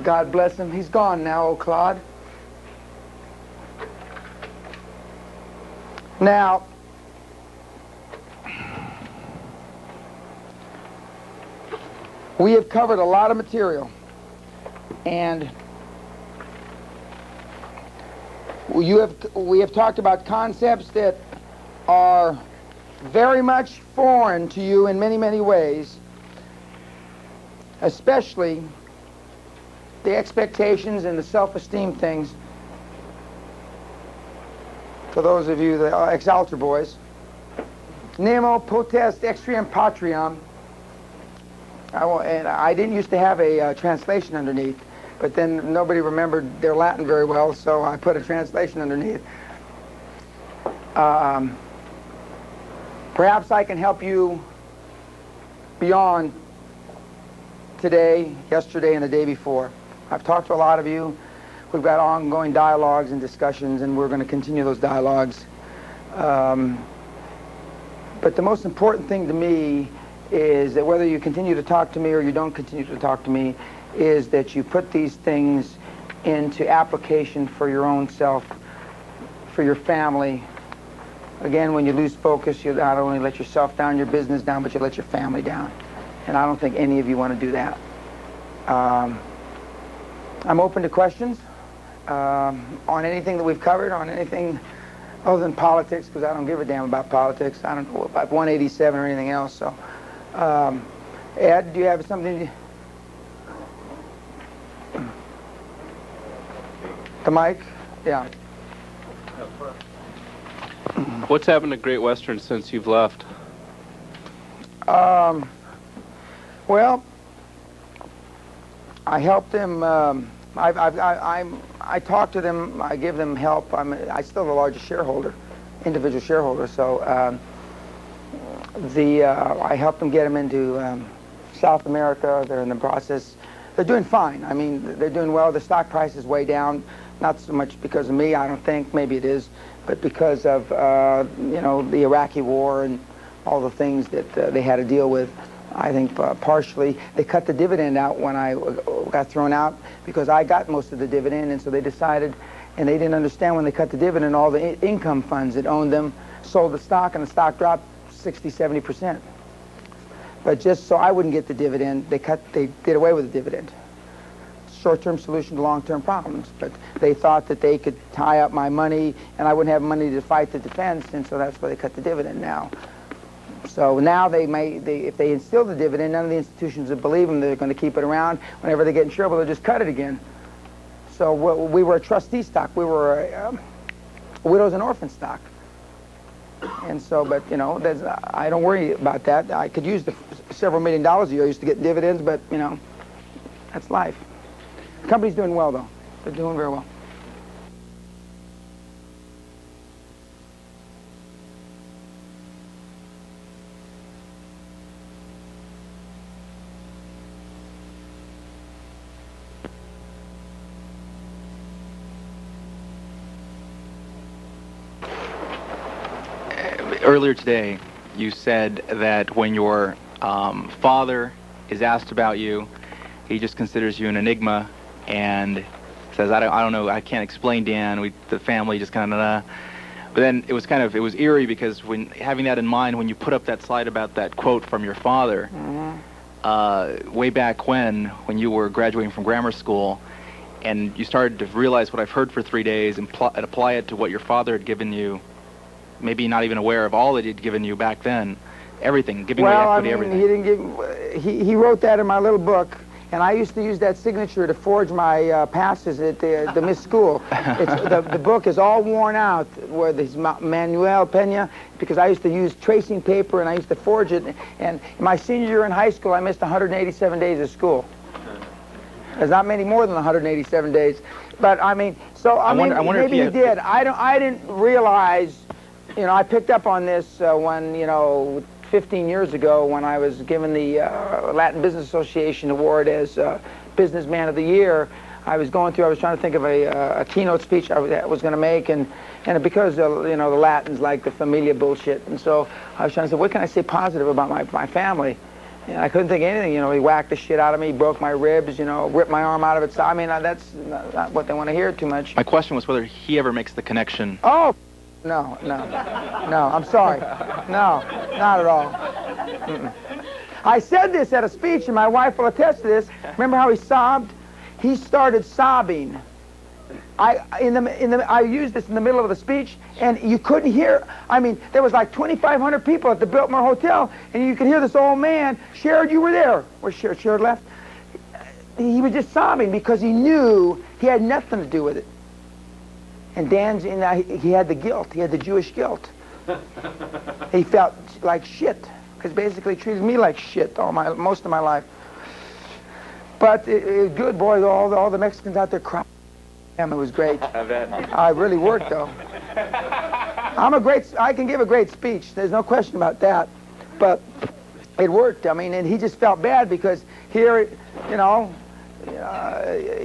God bless him. He's gone now, old Claude. Now, we have covered a lot of material, and we have talked about concepts that are very much foreign to you in many, many ways, especially the expectations and the self-esteem things. For those of you that are ex-altar boys, nemo potest extrium patriam. And I didn't used to have a translation underneath, but then nobody remembered their Latin very well, so I put a translation underneath. Perhaps I can help you beyond today, yesterday, and the day before. I've talked to a lot of you. We've got ongoing dialogues and discussions, and we're going to continue those dialogues. But the most important thing to me is that whether you continue to talk to me or you don't continue to talk to me, is that you put these things into application for your own self, for your family. Again, when you lose focus, you not only let yourself down, your business down, but you let your family down. And I don't think any of you want to do that. I'm open to questions on anything that we've covered, on anything other than politics, because I don't give a damn about politics. I don't know about 187 or anything else. So, Ed, do you have something? The mic? Yeah. What's happened to Great Western since you've left? Well, I helped them. I talk to them. I give them help. I still the largest shareholder, individual shareholder. So I helped them get them into South America. They're in the process. They're doing fine. I mean, they're doing well. The stock price is way down. Not so much because of me, I don't think. Maybe it is, but because of the Iraqi war and all the things that they had to deal with. I think partially they cut the dividend out when I got thrown out because I got most of the dividend, and so they decided, and they didn't understand when they cut the dividend, all the income funds that owned them sold the stock, and the stock dropped 60–70%. But just so I wouldn't get the dividend, they did away with the dividend. Short-term solution to long-term problems, but they thought that they could tie up my money and I wouldn't have money to fight the defense, and so that's why they cut the dividend now. So now if they instill the dividend, none of the institutions that believe them, they're going to keep it around. Whenever they get in trouble, they'll just cut it again. So we were a trustee stock. We were a widows and orphan stock. And so, but you know, I don't worry about that. I could use the several $1 million a year I used to get dividends, but you know, that's life. The company's doing well though. They're doing very well. Earlier today, you said that when your father is asked about you, he just considers you an enigma and says, I don't know, I can't explain Dan. The family just kind of, But then it was eerie because when having that in mind, when you put up that slide about that quote from your father, way back when you were graduating from grammar school, and you started to realize what I've heard for 3 days and apply it to what your father had given you, maybe not even aware of all that he'd given you back then, everything, giving away equity, everything. He didn't give. He wrote that in my little book, and I used to use that signature to forge my passes at the Miss School. The book is all worn out with his Manuel Peña, because I used to use tracing paper and I used to forge it. And my senior year in high school, I missed 187 days of school. There's not many more than 187 days, but I mean, so I mean, maybe he did. I didn't realize. You know, I picked up on this when, you know, 15 years ago when I was given the Latin Business Association award as Businessman of the Year. I was trying to think of a keynote speech I was going to make, and because, you know, the Latins like the familia bullshit, and so I was trying to say, what can I say positive about my family? And I couldn't think of anything. You know, he whacked the shit out of me, broke my ribs, you know, ripped my arm out of its. I mean, that's not what they want to hear too much. My question was whether he ever makes the connection. Oh! No, I'm sorry. No, not at all. I said this at a speech, and my wife will attest to this. Remember how he sobbed? He started sobbing. I used this in the middle of the speech, and you couldn't hear. I mean, there was like 2,500 people at the Biltmore Hotel, and you could hear this old man. Sherrod, you were there. Where's Sherrod? Sherrod left. He was just sobbing because he knew he had nothing to do with it. And Dan's, he had the guilt. He had the Jewish guilt. He felt like shit, because basically he treated me like shit most of my life. But it was good, boy. All the Mexicans out there crying. It was great. I bet. I really worked, though. I can give a great speech. There's no question about that. But it worked. I mean, and he just felt bad because here, you know,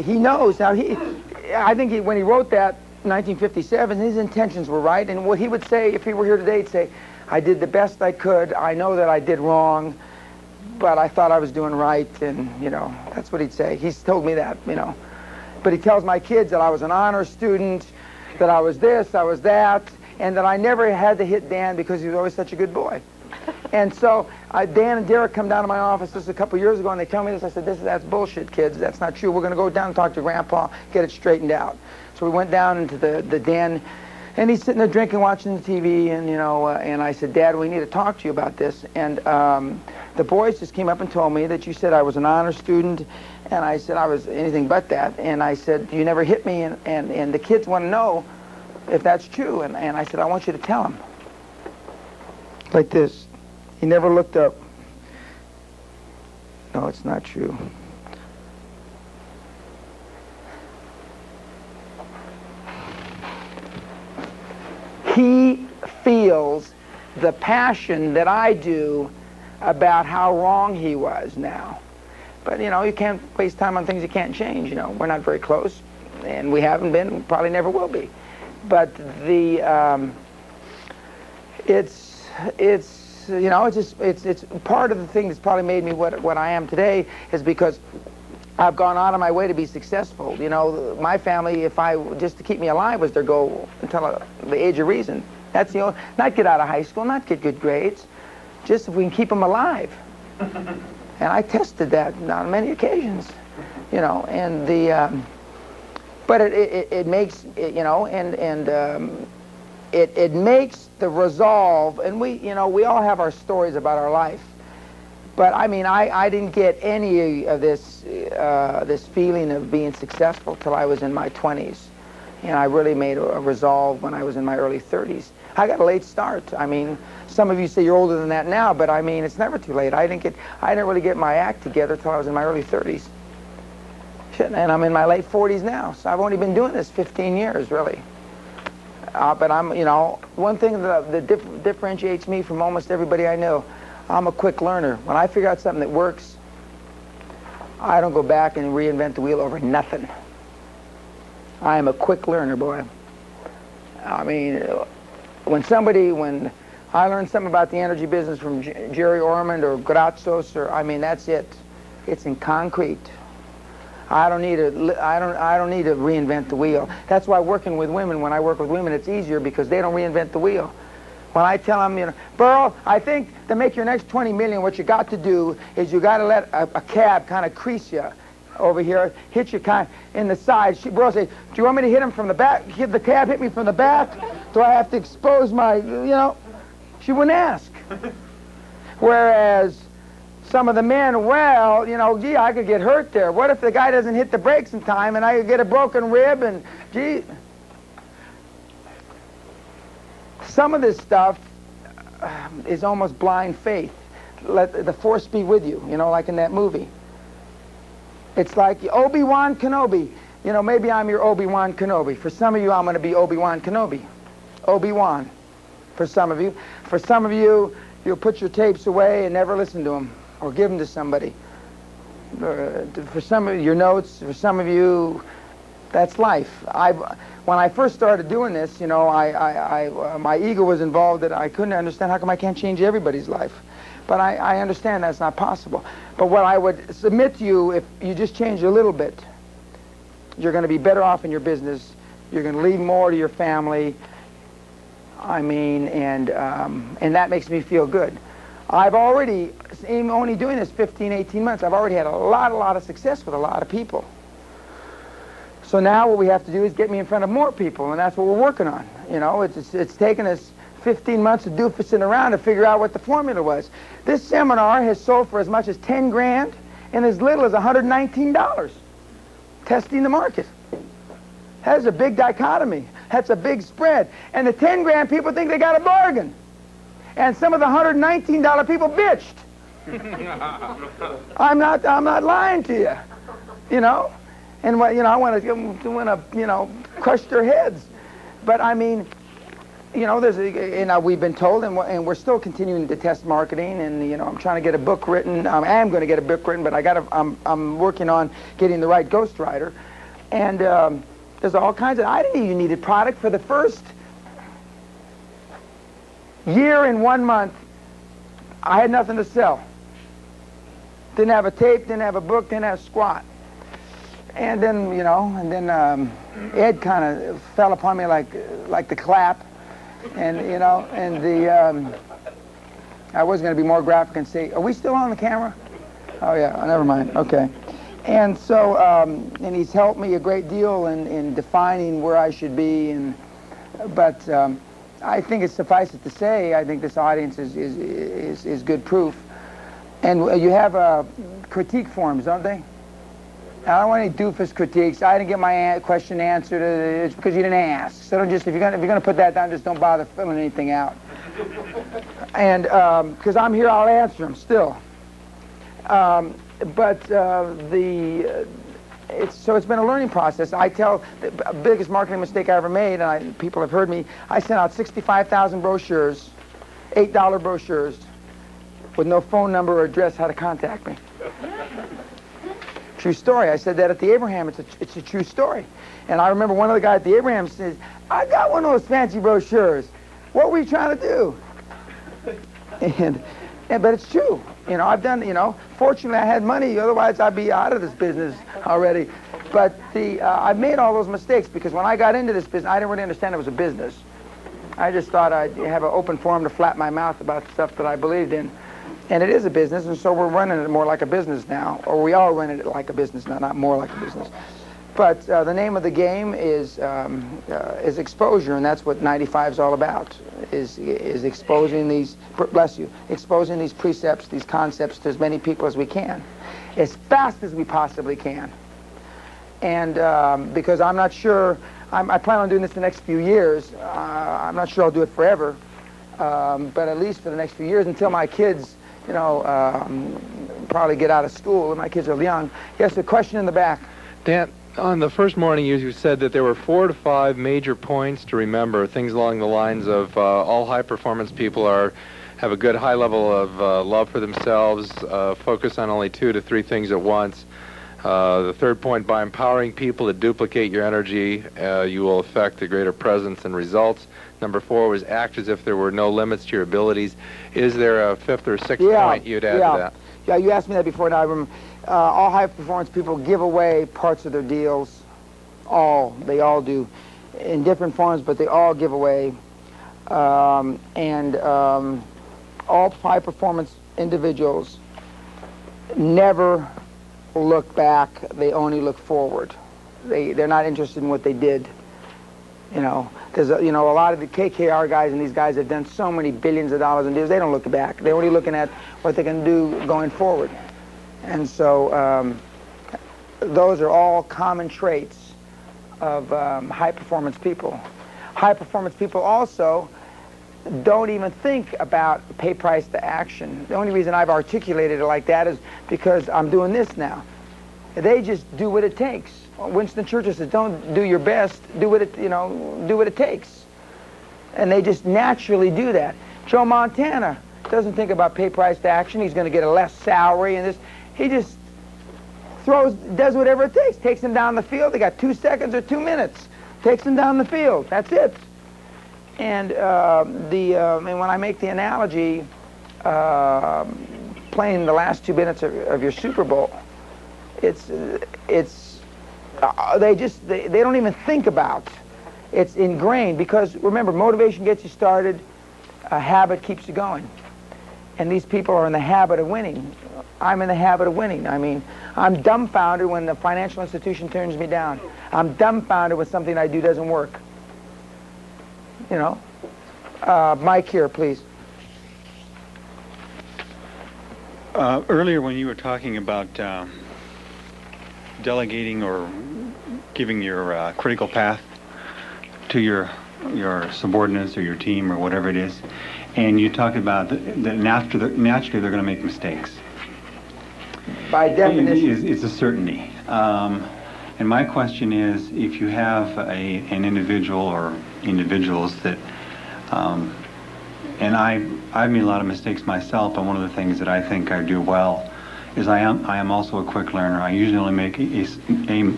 he knows. Now, I think when he wrote that, 1957, his intentions were right, and what he would say if he were here today, he'd say, I did the best I could, I know that I did wrong, but I thought I was doing right, and, you know, that's what he'd say. He's told me that, you know. But he tells my kids that I was an honor student, that I was this, I was that, and that I never had to hit Dan because he was always such a good boy. And so Dan and Derek come down to my office this a couple years ago, and they tell me this. I said, that's bullshit, kids. That's not true. We're going to go down and talk to Grandpa, get it straightened out. So we went down into the Dan, and he's sitting there drinking, watching the TV, and, you know, and I said, Dad, we need to talk to you about this. And the boys just came up and told me that you said I was an honor student, and I said I was anything but that. And I said, you never hit me, and the kids want to know if that's true. And I said, I want you to tell them. Like this. He never looked up. No, it's not true. He feels the passion that I do about how wrong he was now. But, you know, you can't waste time on things you can't change, you know. We're not very close, and we haven't been, probably never will be. But it's you know, it's part of the thing that's probably made me what I am today is because I've gone out of my way to be successful. You know, my family, just to keep me alive was their goal until the age of reason. That's the only, not get out of high school, not get good grades, just if we can keep them alive. And I tested that on many occasions, you know, and but it makes, you know, it makes the resolve, and we all have our stories about our life. But I mean, I didn't get any of this feeling of being successful till I was in my 20s. And I really made a resolve when I was in my early 30s. I got a late start. I mean, some of you say you're older than that now, but I mean, it's never too late. I didn't really get my act together till I was in my early 30s. Shit, and I'm in my late 40s now, so I've only been doing this 15 years, really. But I'm, you know, one thing that differentiates me from almost everybody I know, I'm a quick learner. When I figure out something that works, I don't go back and reinvent the wheel over nothing. I am a quick learner, boy. I mean, when I learned something about the energy business from Jerry Ormond or Grazos, or I mean, that's it. It's in concrete. I don't need to reinvent the wheel. That's why working with women, when I work with women, it's easier because they don't reinvent the wheel. When I tell them, you know, Burl, I think to make your next 20 million, what you got to do is you got to let a cab kind of crease you over here, hit you kind of in the side. Burl say, do you want me to hit him from the back? Hit the cab, hit me from the back? Do I have to expose my, you know? She wouldn't ask. Whereas some of the men, well, you know, gee, I could get hurt there. What if the guy doesn't hit the brakes in time and I could get a broken rib and, gee. Some of this stuff is almost blind faith. Let the force be with you, you know, like in that movie. It's like Obi-Wan Kenobi. You know, maybe I'm your Obi-Wan Kenobi. For some of you, I'm going to be Obi-Wan Kenobi. Obi-Wan. For some of you. For some of you, you'll put your tapes away and never listen to them or give them to somebody. For some of you, your notes, for some of you, that's life. When I first started doing this, you know, my ego was involved that I couldn't understand how come I can't change everybody's life. But I understand that's not possible. But what I would submit to you, if you just change a little bit, you're going to be better off in your business. You're going to leave more to your family. I mean, and that makes me feel good. I've already, only doing this 15, 18 months, I've already had a lot of success with a lot of people. So now what we have to do is get me in front of more people, and that's what we're working on. You know, it's taken us 15 months of doofusing around to figure out what the formula was. This seminar has sold for as much as 10 grand and as little as $119. Testing the market. That's a big dichotomy. That's a big spread. And the 10 grand people think they got a bargain. And some of the $119 people bitched. I'm not lying to you. You know? And what, you know, I want to you know, crush their heads. But I mean, you know, we've been told, and we're still continuing to test marketing, and you know, I'm trying to get a book written. I am going to get a book written, but I'm working on getting the right ghostwriter. And there's all kinds of. I didn't even need a product for the first year and 1 month. I had nothing to sell. Didn't have a tape, didn't have a book, didn't have squat. And then, you know, Ed kind of fell upon me like the clap. And, you know, and I was going to be more graphic and say, are we still on the camera? Oh, yeah, never mind. Okay. And so, and he's helped me a great deal in defining where I should be. But I think it's suffice it to say, I think this audience is good proof. And you have critique forms, don't they? I don't want any doofus critiques. I didn't get my question answered. It's because you didn't ask. So don't just, if you're gonna put that down, just don't bother filling anything out. And because I'm here, I'll answer them still. It's been a learning process. I tell the biggest marketing mistake I ever made, and people have heard me. I sent out 65,000 brochures, $8 brochures, with no phone number or address how to contact me. True story. I said that at the Abraham. It's a true story. And I remember one of the guys at the Abraham says, I got one of those fancy brochures. What were you trying to do? But it's true. You know, I've done, you know, fortunately I had money, otherwise I'd be out of this business already. But I've made all those mistakes because when I got into this business, I didn't really understand it was a business. I just thought I'd have an open forum to flap my mouth about the stuff that I believed in. And it is a business, and so we're running it more like a business now, or we are running it like a business now, not more like a business. But the name of the game is exposure, and that's what 95 is all about, is exposing these, bless you, exposing these precepts, these concepts to as many people as we can, as fast as we possibly can. And because I'm not sure, I plan on doing this the next few years. I'm not sure I'll do it forever, but at least for the next few years until my kids, probably get out of school and my kids are young. Yes, a question in the back. Dan, on the first morning you said that there were 4 to 5 major points to remember, things along the lines of all high-performance people have a good high level of love for themselves, focus on only 2 to 3 things at once. The third point, by empowering people to duplicate your energy, you will affect a greater presence and results. Number 4 was act as if there were no limits to your abilities. Is there a 5th or 6th point you'd add to that? Yeah, you asked me that before. Now I remember. All high-performance people give away parts of their deals. They all do, in different forms, but they all give away. All high-performance individuals never look back. They only look forward. They're not interested in what they did. There's a lot of the KKR guys and these guys have done so many billions of dollars in deals. They don't look back. They're only looking at what they can do going forward. And so those are all common traits of high-performance people. High-performance people also don't even think about pay price to action. The only reason I've articulated it like that is because I'm doing this now. They just do what it takes. Winston Churchill says, "Don't do your best, do what it takes." And they just naturally do that. Joe Montana doesn't think about pay price to action. He's going to get a less salary and this. He just does whatever it takes them down the field. They got 2 seconds or 2 minutes. Takes them down the field. That's it. And and when I make the analogy, playing the last 2 minutes of your Super Bowl, they don't even think about. It's ingrained because remember, motivation gets you started, a habit keeps you going, and these people are in the habit of winning. I'm in the habit of winning. I mean, I'm dumbfounded when the financial institution turns me down. I'm dumbfounded when something I do doesn't work. Mike here, please. Earlier when you were talking about delegating or giving your critical path to your subordinates or your team or whatever it is, and you talked about that naturally they're going to make mistakes. By definition. It's a certainty. And my question is, if you have an individual or individuals that, and I've made a lot of mistakes myself, and one of the things that I think I do well is I am also a quick learner. I usually only make a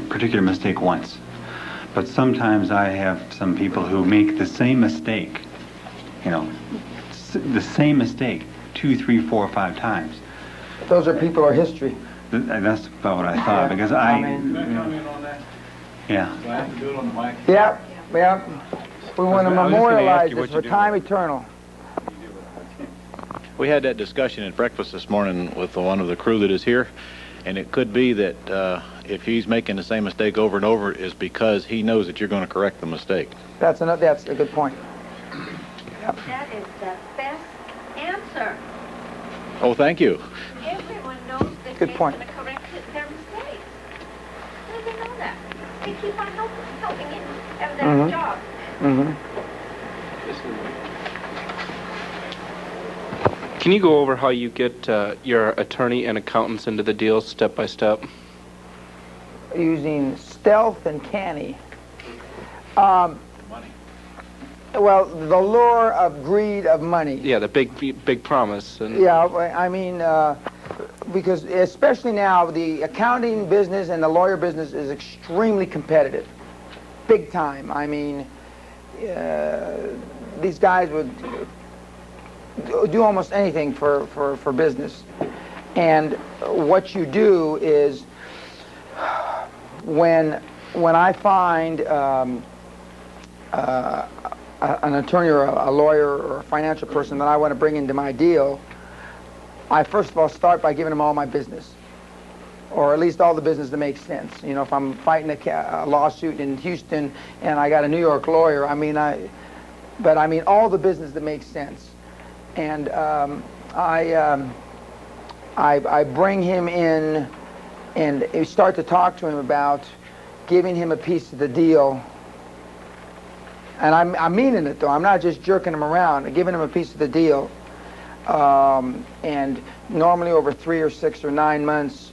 particular mistake once. But sometimes I have some people who make the same mistake, the same mistake 2, 3, 4, 5 times. Those are people of history. That's about what I thought, because yeah. Do I have to do it on the mic? Yep. We want to memorialize this for time eternal. We had that discussion at breakfast this morning with one of the crew that is here, and it could be that if he's making the same mistake over and over is because he knows that you're going to correct the mistake. That's a good point. Yep. That is the best answer. Oh, thank you. Everyone knows that Good they're point. going to correct their mistakes. How do they know that? They keep on helping it have their job. Can you go over how you get your attorney and accountants into the deals step by step? Using stealth and canny. Well, the lure of greed of money. Yeah, the big promise. And Yeah, I mean, because especially now, the accounting business and the lawyer business is extremely competitive, big time. I mean, these guys would do almost anything for business. And what you do is, when I find an attorney or a lawyer or a financial person that I want to bring into my deal, I first of all start by giving them all my business, or at least all the business that makes sense. If I'm fighting a lawsuit in Houston and I got a New York lawyer, I mean all the business that makes sense. And I bring him in and start to talk to him about giving him a piece of the deal And I'm meaning it, though. I'm not just jerking them around. I'm giving them a piece of the deal. And normally over 3 or 6 or 9 months,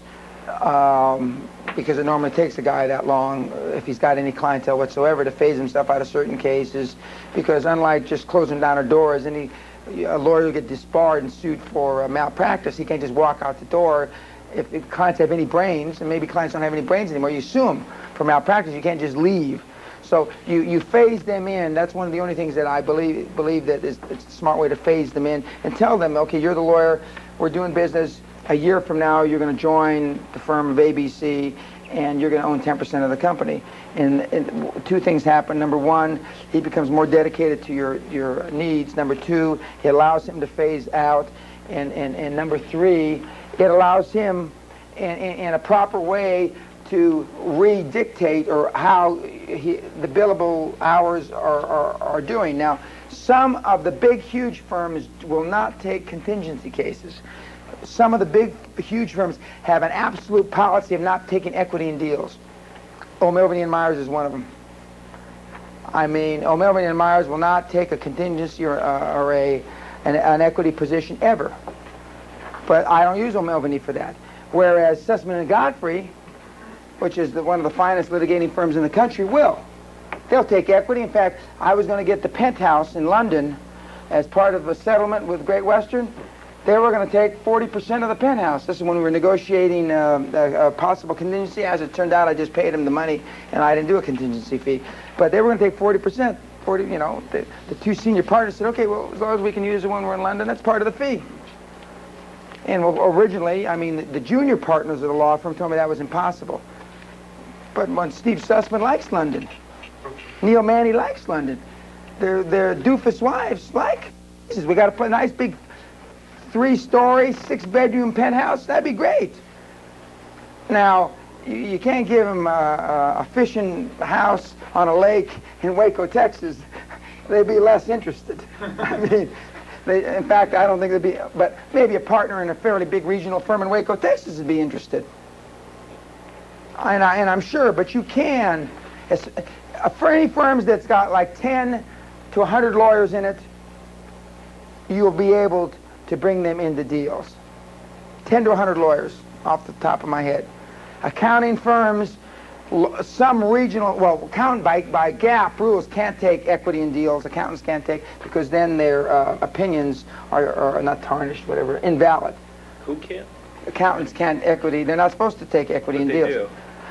because it normally takes a guy that long, if he's got any clientele whatsoever, to phase himself out of certain cases. Because unlike just closing down a door, as a lawyer will get disbarred and sued for malpractice, he can't just walk out the door. If clients have any brains, and maybe clients don't have any brains anymore, you sue them for malpractice. You can't just leave. So you phase them in. That's one of the only things that I believe that it's a smart way to phase them in and tell them, okay, you're the lawyer, we're doing business. A year from now, you're going to join the firm of ABC, and you're going to own 10% of the company. And 2 things happen. Number 1, he becomes more dedicated to your needs. Number 2, it allows him to phase out. And number 3, it allows him in a proper way to re-dictate or how the billable hours are doing. Now, some of the big, huge firms will not take contingency cases. Some of the big, huge firms have an absolute policy of not taking equity in deals. O'Melveny & Myers is one of them. I mean, O'Melveny & Myers will not take a contingency or an equity position ever. But I don't use O'Melveny for that. Whereas Sussman & Guthrie, which is one of the finest litigating firms in the country, will. They'll take equity. In fact, I was going to get the Penthouse in London as part of a settlement with Great Western. They were going to take 40% of the Penthouse. This is when we were negotiating a possible contingency. As it turned out, I just paid them the money, and I didn't do a contingency fee. But they were going to take 40%. The 2 senior partners said, okay, well, as long as we can use it when we're in London, that's part of the fee. And originally, I mean, the junior partners of the law firm told me that was impossible. But when Steve Sussman likes London, Neil Manny likes London, their doofus wives like. We got to put a nice big 3-story, 6-bedroom penthouse. That'd be great. Now, you can't give them a fishing house on a lake in Waco, Texas. They'd be less interested. I mean, in fact, I don't think they'd be. But maybe a partner in a fairly big regional firm in Waco, Texas, would be interested. And I'm sure, but you can. For any firms that's got like 10 to 100 lawyers in it, you'll be able to bring them into deals. 10 to 100 lawyers, off the top of my head. Accounting firms, some regional, well, by GAAP rules, can't take equity in deals. Accountants can't take, because then their opinions are not tarnished, whatever, invalid. Who can't? Accountants can't equity. They're not supposed to take equity in deals. Do.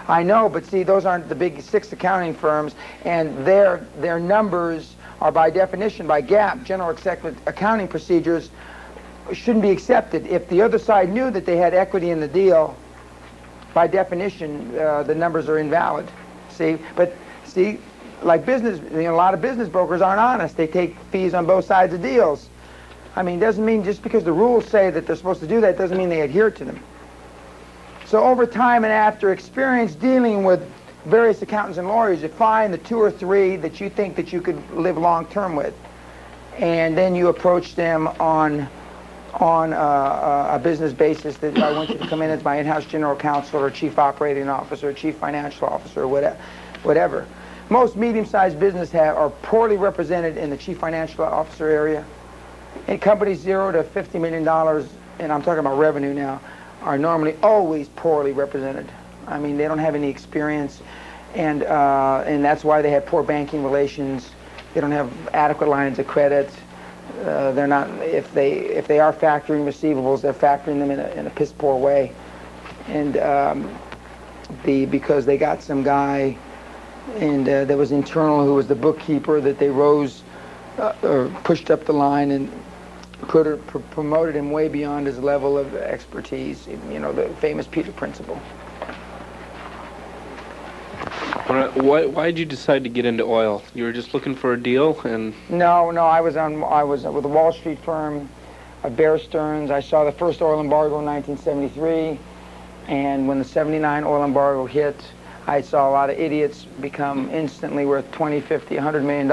I know, but see, those aren't the big 6 accounting firms, and their numbers are by definition, by GAAP, general accepted accounting procedures, shouldn't be accepted. If the other side knew that they had equity in the deal, by definition, the numbers are invalid. See, but see, like business, a lot of business brokers aren't honest. They take fees on both sides of deals. I mean, doesn't mean just because the rules say that they're supposed to do that doesn't mean they adhere to them. So over time and after experience dealing with various accountants and lawyers, you find the 2 or 3 that you think that you could live long term with, and then you approach them on a business basis that I want you to come in as my in-house general counsel or chief operating officer, or chief financial officer, or whatever. Most medium-sized businesses are poorly represented in the chief financial officer area. And companies $0 to $50 million, and I'm talking about revenue now, are normally always poorly represented. I mean, they don't have any experience, and that's why they have poor banking relations. They don't have adequate lines of credit. They're not. If they are factoring receivables, they're factoring them in a piss poor way, and because they got some guy, and that was internal, who was the bookkeeper, that they rose or pushed up the line and promoted him way beyond his level of expertise. You know, the famous Peter Principle. Why did you decide to get into oil? You were just looking for a deal, and No, I was with a Wall Street firm, Bear Stearns. I saw the first oil embargo in 1973, and when the '79 oil embargo hit, I saw a lot of idiots become instantly worth $20, $50, $100 million.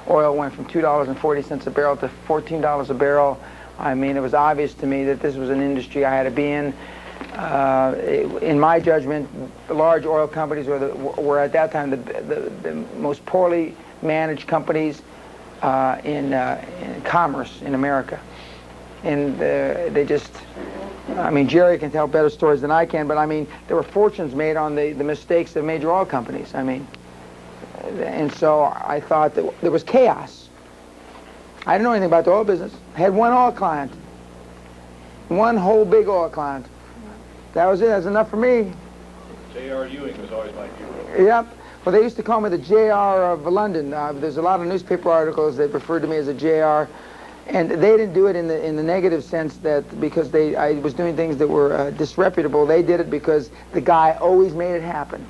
Oil went from $2.40 a barrel to $14 a barrel. I mean, it was obvious to me that this was an industry I had to be in. In my judgment, the large oil companies were at that time the most poorly manage companies in commerce in America. And they just, I mean, Jerry can tell better stories than I can, but I mean, there were fortunes made on the mistakes of major oil companies. I mean, and so I thought that there was chaos. I didn't know anything about the oil business. I had one oil client. One whole big oil client. That was it. That's enough for me. J.R. Ewing was always my hero. Yep. Well, they used to call me the J.R. of London. There's a lot of newspaper articles that referred to me as a J.R. And they didn't do it in the negative sense that because I was doing things that were disreputable. They did it because the guy always made it happen.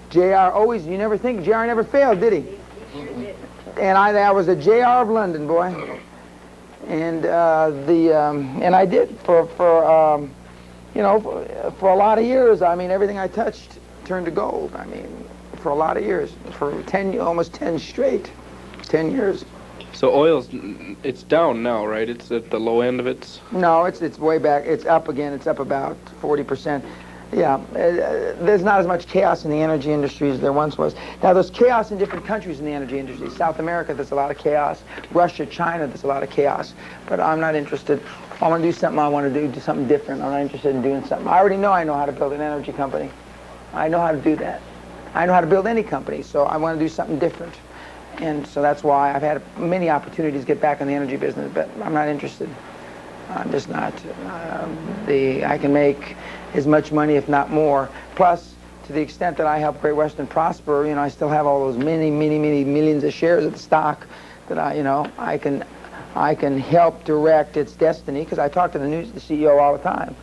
J.R. always, you never think, J.R. never failed, did he? And I was a J.R. of London, boy. And and I did for you know, for a lot of years. I mean, everything I touched turned to gold. I mean, for a lot of years, for almost 10 straight, 10 years. So oil's, it's down now, right? It's at the low end of its... No, it's way back. It's up again. It's up about 40%. Yeah, there's not as much chaos in the energy industry as there once was. Now, there's chaos in different countries in the energy industry. South America, there's a lot of chaos. Russia, China, there's a lot of chaos. But I'm not interested. I want to do something I want to do something different. I'm not interested in doing something. I already know I know how to build an energy company. I know how to do that. I know how to build any company, so I want to do something different. And so that's why I've had many opportunities to get back in the energy business, but I'm not interested. I'm just not. I can make as much money, if not more. Plus, to the extent that I help Great Western prosper, you know, I still have all those many millions of shares of the stock that I can help direct its destiny, because I talk to the CEO all the time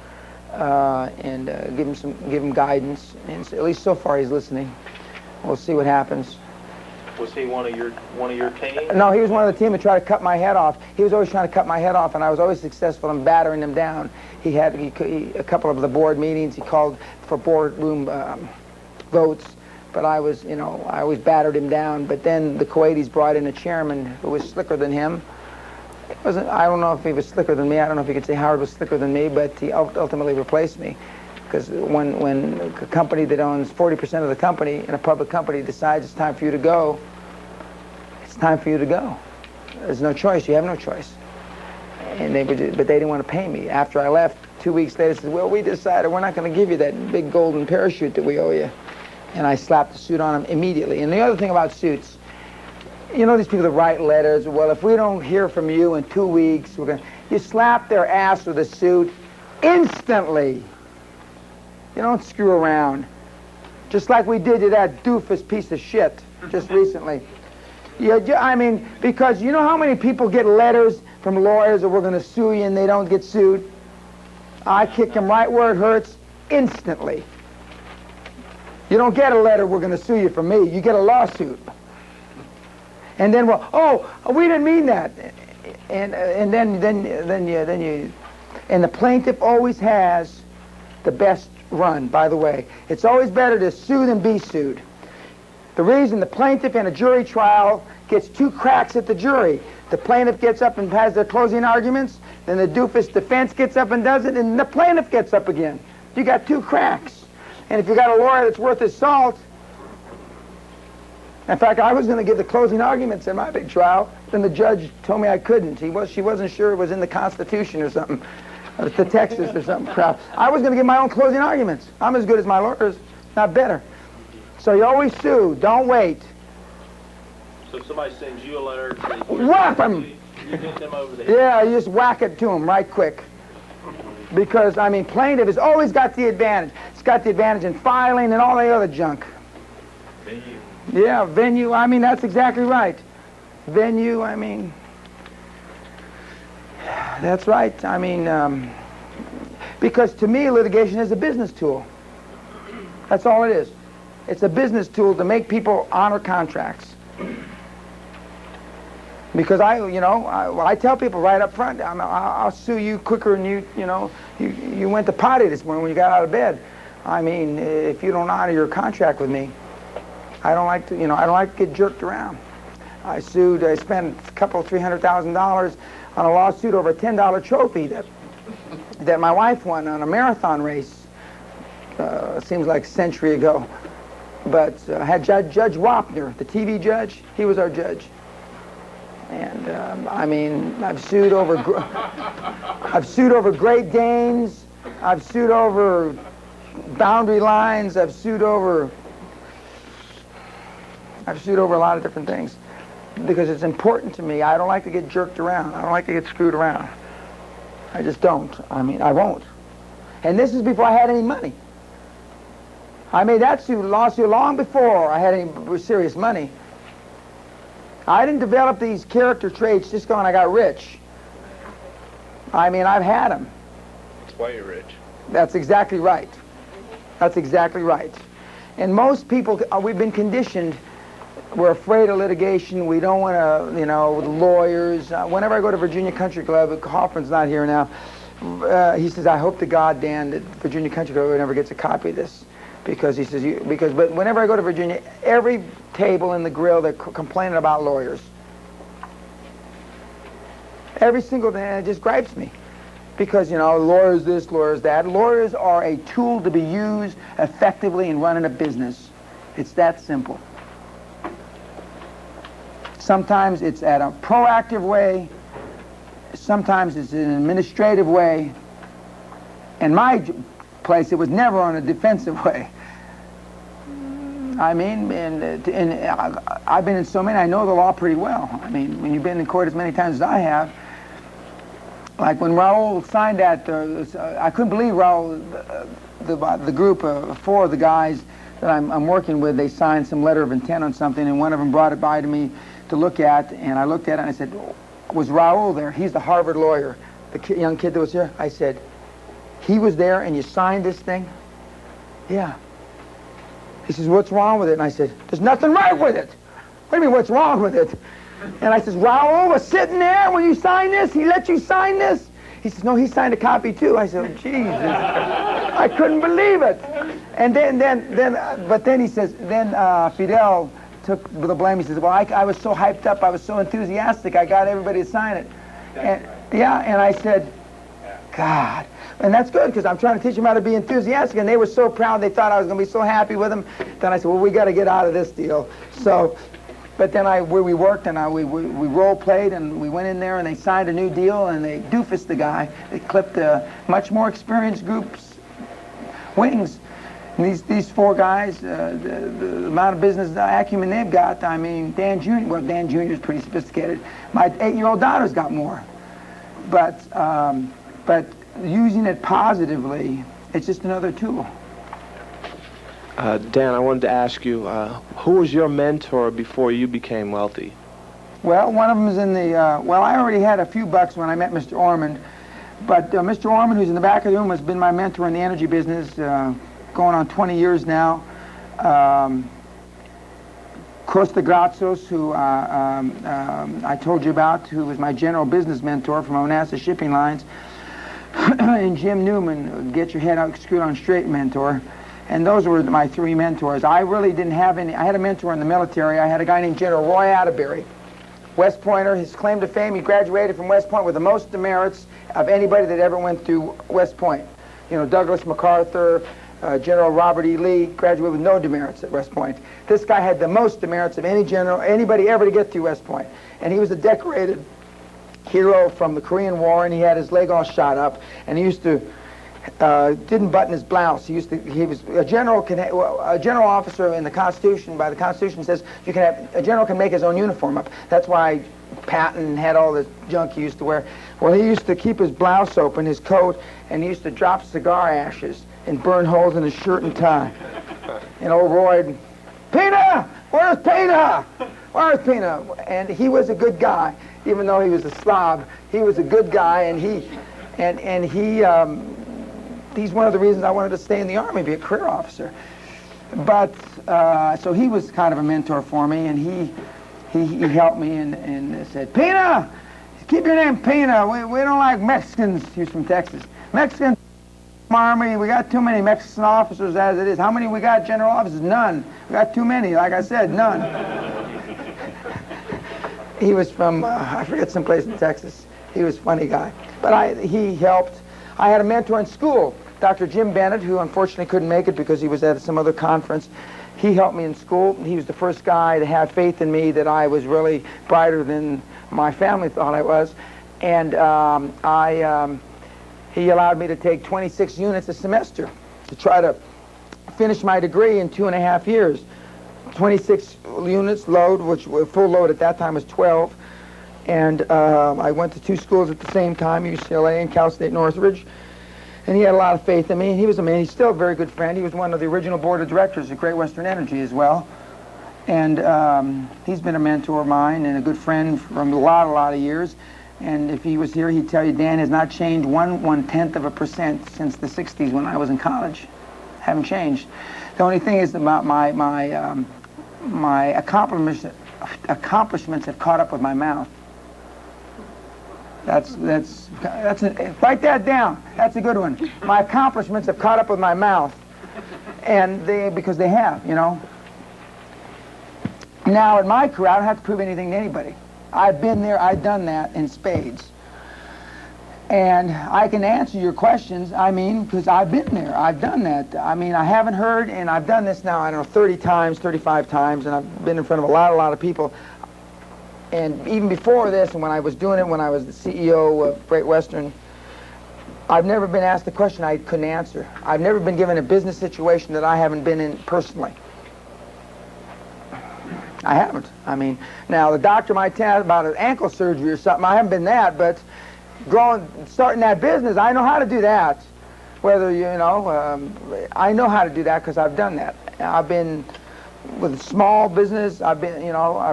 and give him guidance. And so, at least so far, he's listening. We'll see what happens. Was he one of your team? No, he was one of the team that tried to cut my head off. He was always trying to cut my head off, and I was always successful in battering him down. He had a couple of the board meetings. He called for boardroom votes, but I always battered him down. But then the Kuwaitis brought in a chairman who was slicker than him. I don't know if he was slicker than me. I don't know if you could say Howard was slicker than me, but he ultimately replaced me. Because when a company that owns 40% of the company in a public company decides it's time for you to go, it's time for you to go. There's no choice. You have no choice. And but they didn't want to pay me. After I left, 2 weeks later, they said, well, we decided we're not going to give you that big golden parachute that we owe you. And I slapped the suit on them immediately. And the other thing about suits, you know these people that write letters, well, if we don't hear from you in 2 weeks, you slap their ass with a suit instantly. You don't screw around. Just like we did to that doofus piece of shit just recently. Yeah, I mean, because you know how many people get letters from lawyers that we're going to sue you and they don't get sued? I kick them right where it hurts instantly. You don't get a letter, we're going to sue you from me. You get a lawsuit. And then, well, oh, we didn't mean that. And the plaintiff always has the best run, by the way. It's always better to sue than be sued. The reason the plaintiff in a jury trial gets 2 cracks at the jury, the plaintiff gets up and has their closing arguments, then the doofus defense gets up and does it, and the plaintiff gets up again. You got 2 cracks. And if you got a lawyer that's worth his salt, in fact, I was going to give the closing arguments in my big trial, then the judge told me I couldn't. She wasn't sure it was in the Constitution or something. To Texas or something crap. I was going to give my own closing arguments. I'm as good as my lawyers, not better. So you always sue. Don't wait. So if somebody sends you a letter, whap them. You get them over the head. Yeah, you just whack it to them right quick. Because, I mean, plaintiff has always got the advantage. It's got the advantage in filing and all the other junk. Venue. Yeah, venue. I mean, that's exactly right. Venue, I mean... That's right. I mean, because to me, litigation is a business tool. That's all it is. It's a business tool to make people honor contracts. Because I tell people right up front, I'll sue you quicker than you went to potty this morning when you got out of bed. I mean, if you don't honor your contract with me, I don't like to get jerked around. I spent a couple $300,000 on a lawsuit over a $10 trophy that my wife won on a marathon race. Seems like a century ago. But I had Judge Wapner, the TV judge. He was our judge. And I mean, I've sued over Great Danes. I've sued over boundary lines. I've sued over a lot of different things because it's important to me. I don't like to get jerked around. I don't like to get screwed around. I just don't. I mean, I won't. And this is before I had any money. I made that lawsuit long before I had any serious money. I didn't develop these character traits just when I got rich. I mean, I've had them. That's why you're rich. That's exactly right. That's exactly right. And most people, we've been conditioned. We're afraid of litigation. We don't want to, you know, lawyers. Whenever I go to Virginia Country Club, Hoffman's not here now, he says, I hope to God, Dan, that Virginia Country Club never gets a copy of this. Because he says, but whenever I go to Virginia, every table in the grill, they're complaining about lawyers. Every single day, it just gripes me. Because, you know, lawyers this, lawyers that. Lawyers are a tool to be used effectively in running a business. It's that simple. Sometimes it's at a proactive way. Sometimes it's in an administrative way. In my place, it was never on a defensive way. I mean, and I've been in so many, I know the law pretty well. I mean, when you've been in court as many times as I have, like when Raul signed that, I couldn't believe Raul, the group of four of the guys that I'm working with, they signed some letter of intent on something, and one of them brought it by to me to look at, and I looked at it and I said, was Raul there? He's the Harvard lawyer, the young kid that was here. I said, he was there and you signed this thing? Yeah. He says, what's wrong with it? And I said, there's nothing right with it. What do you mean, what's wrong with it? And I says, Raul was sitting there when you signed this? He let you sign this? He says, no, he signed a copy too. I said, oh, Jesus. I couldn't believe it. And but then he says, then Fidel took the blame. He says, well, I was so hyped up, I was so enthusiastic, I got everybody to sign it. And, yeah, and I said, God. And that's good, because I'm trying to teach them how to be enthusiastic, and they were so proud, they thought I was going to be so happy with them. Then I said, well, we got to get out of this deal. So, but then we worked, and we role-played, and we went in there, and they signed a new deal, and they doofused the guy. They clipped a much more experienced group's wings. And these four guys, the amount of business acumen they've got, I mean, Dan Jr. is pretty sophisticated. My 8-year-old daughter's got more. But using it positively, it's just another tool. Dan, I wanted to ask you, who was your mentor before you became wealthy? Well, one of them is in the, I already had a few bucks when I met Mr. Ormond, but Mr. Ormond, who's in the back of the room, has been my mentor in the energy business, going on 20 years now. Costa Grazos, who I told you about, who was my general business mentor from Onassa Shipping Lines, and Jim Newman, get your head out, screwed on straight mentor. And those were my three mentors. I really didn't have any. I had a mentor in the military. I had a guy named General Roy Atterbury, West Pointer. His claim to fame, he graduated from West Point with the most demerits of anybody that ever went through West Point. You know, Douglas MacArthur, General Robert E. Lee graduated with no demerits at West Point. This guy had the most demerits of anybody ever to get through West Point. And he was a decorated hero from the Korean War, and he had his leg all shot up, and he used to didn't button his blouse. He was a general. A general officer in the Constitution, by the Constitution, says a general can make his own uniform up. That's why Patton had all the junk he used to wear. Well, he used to keep his blouse open, his coat, and he used to drop cigar ashes and burn holes in his shirt and tie. And old Roy, Pena, where's Pena? Where's Pena? And he was a good guy, even though he was a slob. He was a good guy, and he's one of the reasons I wanted to stay in the Army, be a career officer. But, so he was kind of a mentor for me, and he helped me and said, Pena, keep your name Pena. We don't like Mexicans. He's from Texas. Mexicans, Army, we got too many Mexican officers as it is. How many we got, general officers? None. We got too many, like I said, none. He was from, I forget, someplace in Texas. He was a funny guy. But he helped. I had a mentor in school, Dr. Jim Bennett, who unfortunately couldn't make it because he was at some other conference. He helped me in school. He was the first guy to have faith in me that I was really brighter than my family thought I was. And he allowed me to take 26 units a semester to try to finish my degree in 2.5 years. 26 units load, which full load at that time was 12. And I went to 2 schools at the same time, UCLA and Cal State Northridge. And he had a lot of faith in me. He was a man. He's still a very good friend. He was one of the original board of directors at Great Western Energy as well. And he's been a mentor of mine and a good friend from a lot of years. And if he was here, he'd tell you Dan has not changed 1/10% since the 60s when I was in college. Haven't changed. The only thing is about my accomplishments have caught up with my mouth. That's write that down. That's a good one. My accomplishments have caught up with my mouth, and because they have, you know. Now in my career, I don't have to prove anything to anybody. I've been there, I've done that in spades, and I can answer your questions. I mean, because I've been there, I've done that. I mean, I haven't heard, and I've done this now, I don't know, 30 times, 35 times, and I've been in front of a lot of people. And even before this, and when I was doing it, when I was the CEO of Great Western, I've never been asked a question I couldn't answer. I've never been given a business situation that I haven't been in personally. I haven't. I mean, now the doctor might tell about an ankle surgery or something. I haven't been that, but starting that business, I know how to do that. Whether, you know, I know how to do that because I've done that. I've been with small business, I've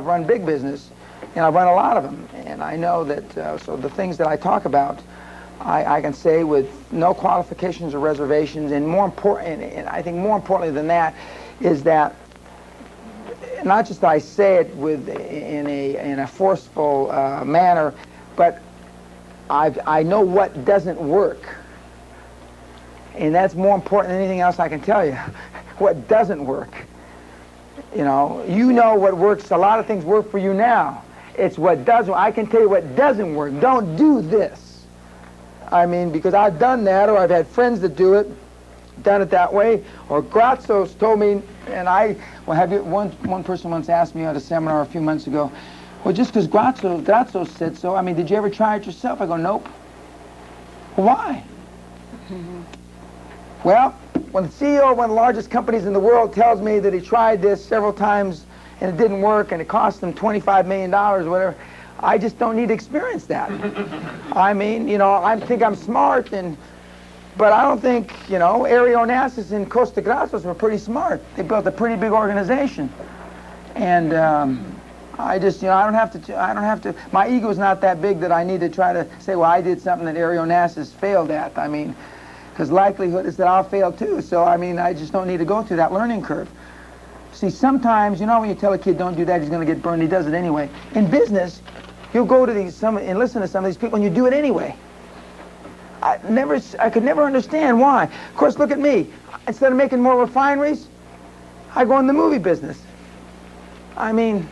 run big business. And I've run a lot of them, and I know that, so the things that I talk about, I can say with no qualifications or reservations, and more important, and I think more importantly than that, is that not just that I say it in a forceful manner, but I know what doesn't work, and that's more important than anything else I can tell you. What doesn't work, you know what works. A lot of things work for you now. It's what doesn't. I can tell you what doesn't work. Don't do this. I mean, because I've done that, or I've had friends that do it, done it that way, or Grazos told me, and one person once asked me at a seminar a few months ago, well, just because Grazos said so, I mean, did you ever try it yourself? I go, nope. Well, why? Well, when the CEO of one of the largest companies in the world tells me that he tried this several times and it didn't work, and it cost them $25 million or whatever, I just don't need to experience that. I mean, I think I'm smart, but I don't think, Arionassus and Costa Grazos were pretty smart. They built a pretty big organization. And I just, I don't have to, my ego's not that big that I need to try to say, well, I did something that Arionassus failed at. I mean, because likelihood is that I'll fail too. So, I mean, I just don't need to go through that learning curve. See, sometimes, when you tell a kid don't do that, he's going to get burned. He does it anyway. In business, you'll go to and listen to some of these people, and you do it anyway. I could never understand why. Of course, look at me. Instead of making more refineries, I go in the movie business. I mean,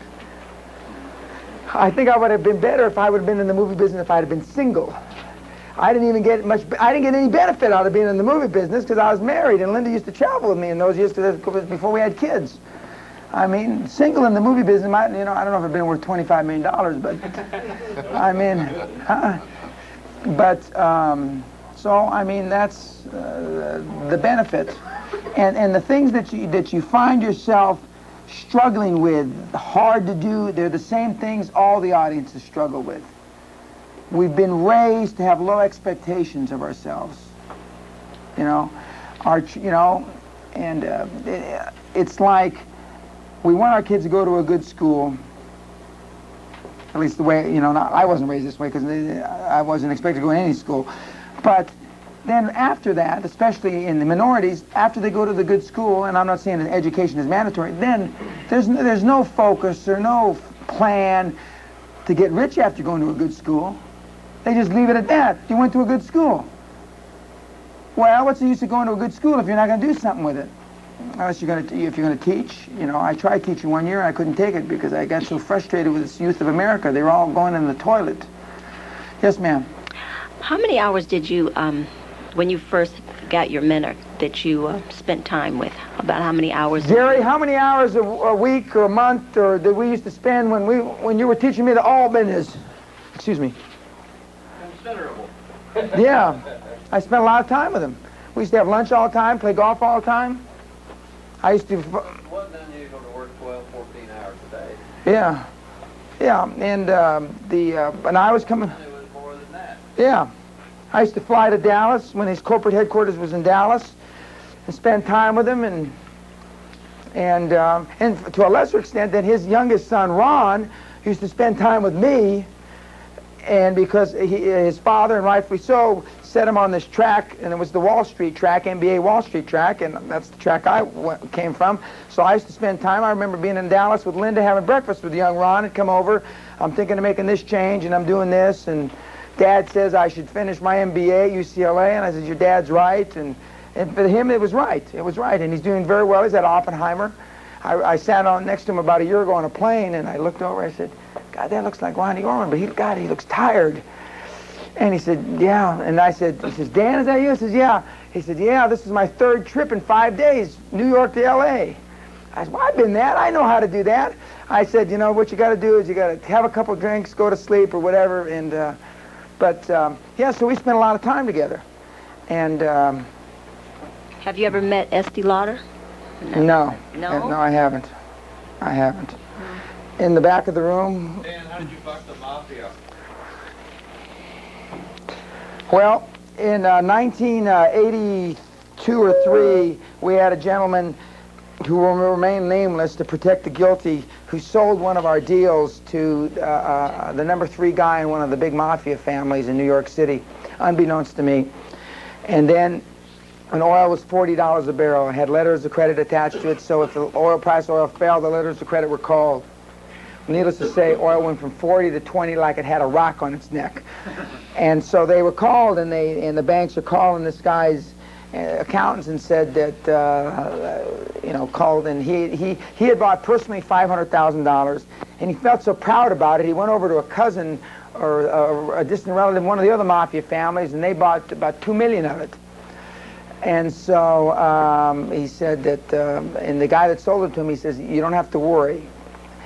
I think I would have been better if I would have been in the movie business if I had been single. I didn't get any benefit out of being in the movie business because I was married, and Linda used to travel with me in those years before we had kids. I mean, single in the movie business, I don't know if it'd been worth $25 million, but I mean, so I mean that's the benefit, and the things that you find yourself struggling with, hard to do, they're the same things all the audiences struggle with. We've been raised to have low expectations of ourselves, it's like we want our kids to go to a good school, at least the way, I wasn't raised this way because I wasn't expected to go to any school, but then after that, especially in the minorities, after they go to the good school, and I'm not saying that education is mandatory, then there's no focus or no plan to get rich after going to a good school. They just leave it at that. You went to a good school. Well, what's the use of going to a good school if you're not going to do something with it? Unless if you're going to teach. I tried teaching 1 year and I couldn't take it because I got so frustrated with this youth of America. They were all going in the toilet. Yes, ma'am. How many hours did you, when you first forgot your mentor that you spent time with. About how many hours? Jerry, how many hours a week or a month or did we used to spend when you were teaching me the Albans? Excuse me. Considerable. Yeah, I spent a lot of time with him. We used to have lunch all the time, play golf all the time. I used to... It wasn't unusual to work 12, 14 hours a day. Yeah, yeah, and and I was coming... It was more than that. Yeah, I used to fly to Dallas when his corporate headquarters was in Dallas and spend time with him, and to a lesser extent, then his youngest son, Ron, used to spend time with me, and because his father, and rightfully so, set him on this track, and it was the Wall Street track, NBA Wall Street track, and that's the track I came from. So I used to spend time. I remember being in Dallas with Linda having breakfast with young Ron and come over. I'm thinking of making this change, and I'm doing this, and Dad says I should finish my MBA at UCLA, and I said, your dad's right, and for him it was right. It was right, and he's doing very well. He's at Oppenheimer. I sat on next to him about a year ago on a plane, and I looked over, I said, God, that looks like Ronnie Orman, but he looks tired. And he said, yeah. And I said, he says, Dan, is that you? I says, yeah. He said, yeah, this is my third trip in 5 days, New York to L.A. I said, well, I've been that. I know how to do that. I said, you know, what you got to do is you got to have a couple drinks, go to sleep or whatever. And yeah, so we spent a lot of time together. And have you ever met Estee Lauder? No. No? No, I haven't. I haven't. In the back of the room. Dan, how did you buck the mafia? Well, in 1982 or 3, we had a gentleman who will remain nameless to protect the guilty, who sold one of our deals to the number 3 guy in one of the big mafia families in New York City, unbeknownst to me. And then when oil was $40 a barrel, it had letters of credit attached to it, so if the oil fell, the letters of credit were called. Needless to say, oil went from 40 to 20 like it had a rock on its neck. And so they were called, and the banks are calling this guy's accountants and said that, called, and he had bought personally $500,000, and he felt so proud about it, he went over to a cousin or a distant relative, one of the other mafia families, and they bought about $2 million of it. And so he said that, and the guy that sold it to him, he says, you don't have to worry.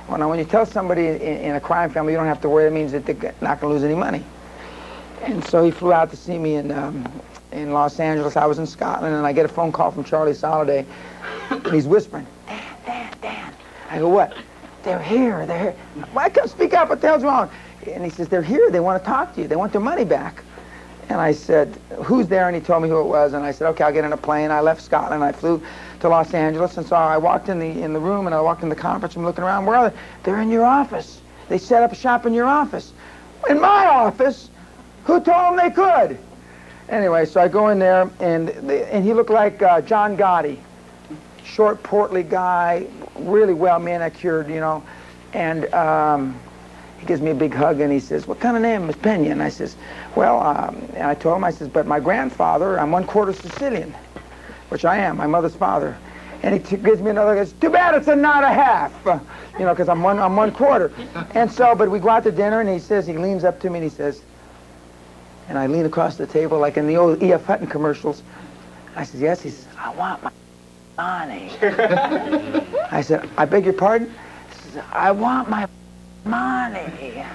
Well, when you tell somebody in a crime family you don't have to worry, that means that they're not going to lose any money. And so he flew out to see me in Los Angeles. I was in Scotland, and I get a phone call from Charlie Soliday. He's whispering, Dan. I go, what? They're here. Why come speak up? What the hell's wrong? And he says, they're here. They want to talk to you. They want their money back. And I said, who's there? And he told me who it was. And I said, okay, I'll get in a plane. I left Scotland. I flew to Los Angeles. And so I walked in the room, and I walked in the conference room looking around. Where are they? They're in your office. They set up a shop in your office. In my office? Who told them they could? Anyway, so I go in there, and he looked like John Gotti. Short, portly guy, really well manicured, And he gives me a big hug, and he says, what kind of name is Peña? And I says, well, and I told him, I says, but my grandfather, I'm 1/4 Sicilian, which I am, my mother's father. And he gives me another, goes, too bad it's not a half, because I'm 1/4. And so, but we go out to dinner, and he leans up to me, and he says, and I lean across the table like in the old E.F. Hutton commercials. I said, yes. He says, I want my money. I said, I beg your pardon? He says, I want my money.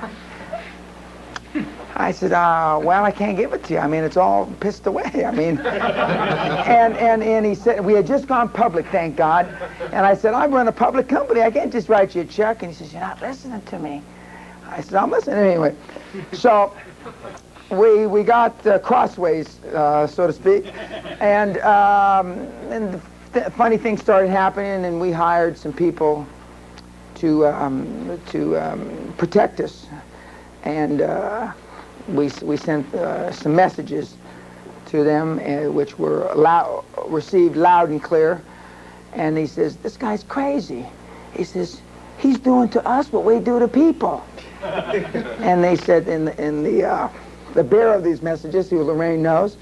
I said, well, I can't give it to you. I mean, it's all pissed away. I mean, and he said, we had just gone public, thank God. And I said, I run a public company. I can't just write you a check. And he says, you're not listening to me. I said, I'm listening anyway. So we got crossways, so to speak. And the funny things started happening, and we hired some people to protect us. And we sent some messages to them, which were received loud and clear. And he says, this guy's crazy. He says, he's doing to us what we do to people. And they said, the bearer of these messages, who Lorraine knows,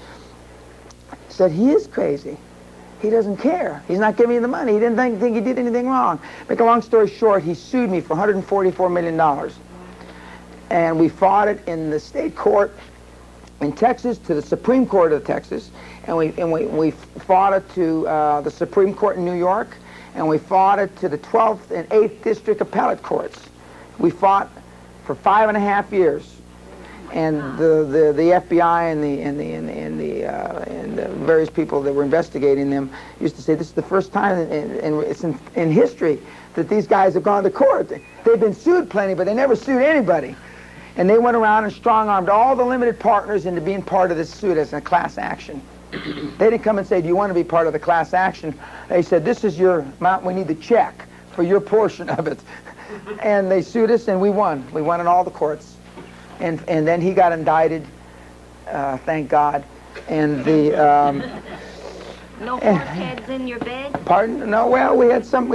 said he is crazy. He doesn't care. He's not giving you the money. He didn't think he did anything wrong. Make a long story short, he sued me for $144 million. And we fought it in the state court, in Texas to the Supreme Court of Texas, and we fought it to the Supreme Court in New York, and we fought it to the 12th and 8th District Appellate Courts. We fought for 5.5 years, and the FBI and the various people that were investigating them used to say this is the first time in history that these guys have gone to court. They've been sued plenty, but they never sued anybody. And they went around and strong-armed all the limited partners into being part of this suit as a class action. They didn't come and say, do you want to be part of the class action? They said, this is your amount, we need the check for your portion of it. And they sued us, and we won. We won in all the courts. And then he got indicted, thank God. And the... no horse heads in your bed? Pardon? No, well, we had some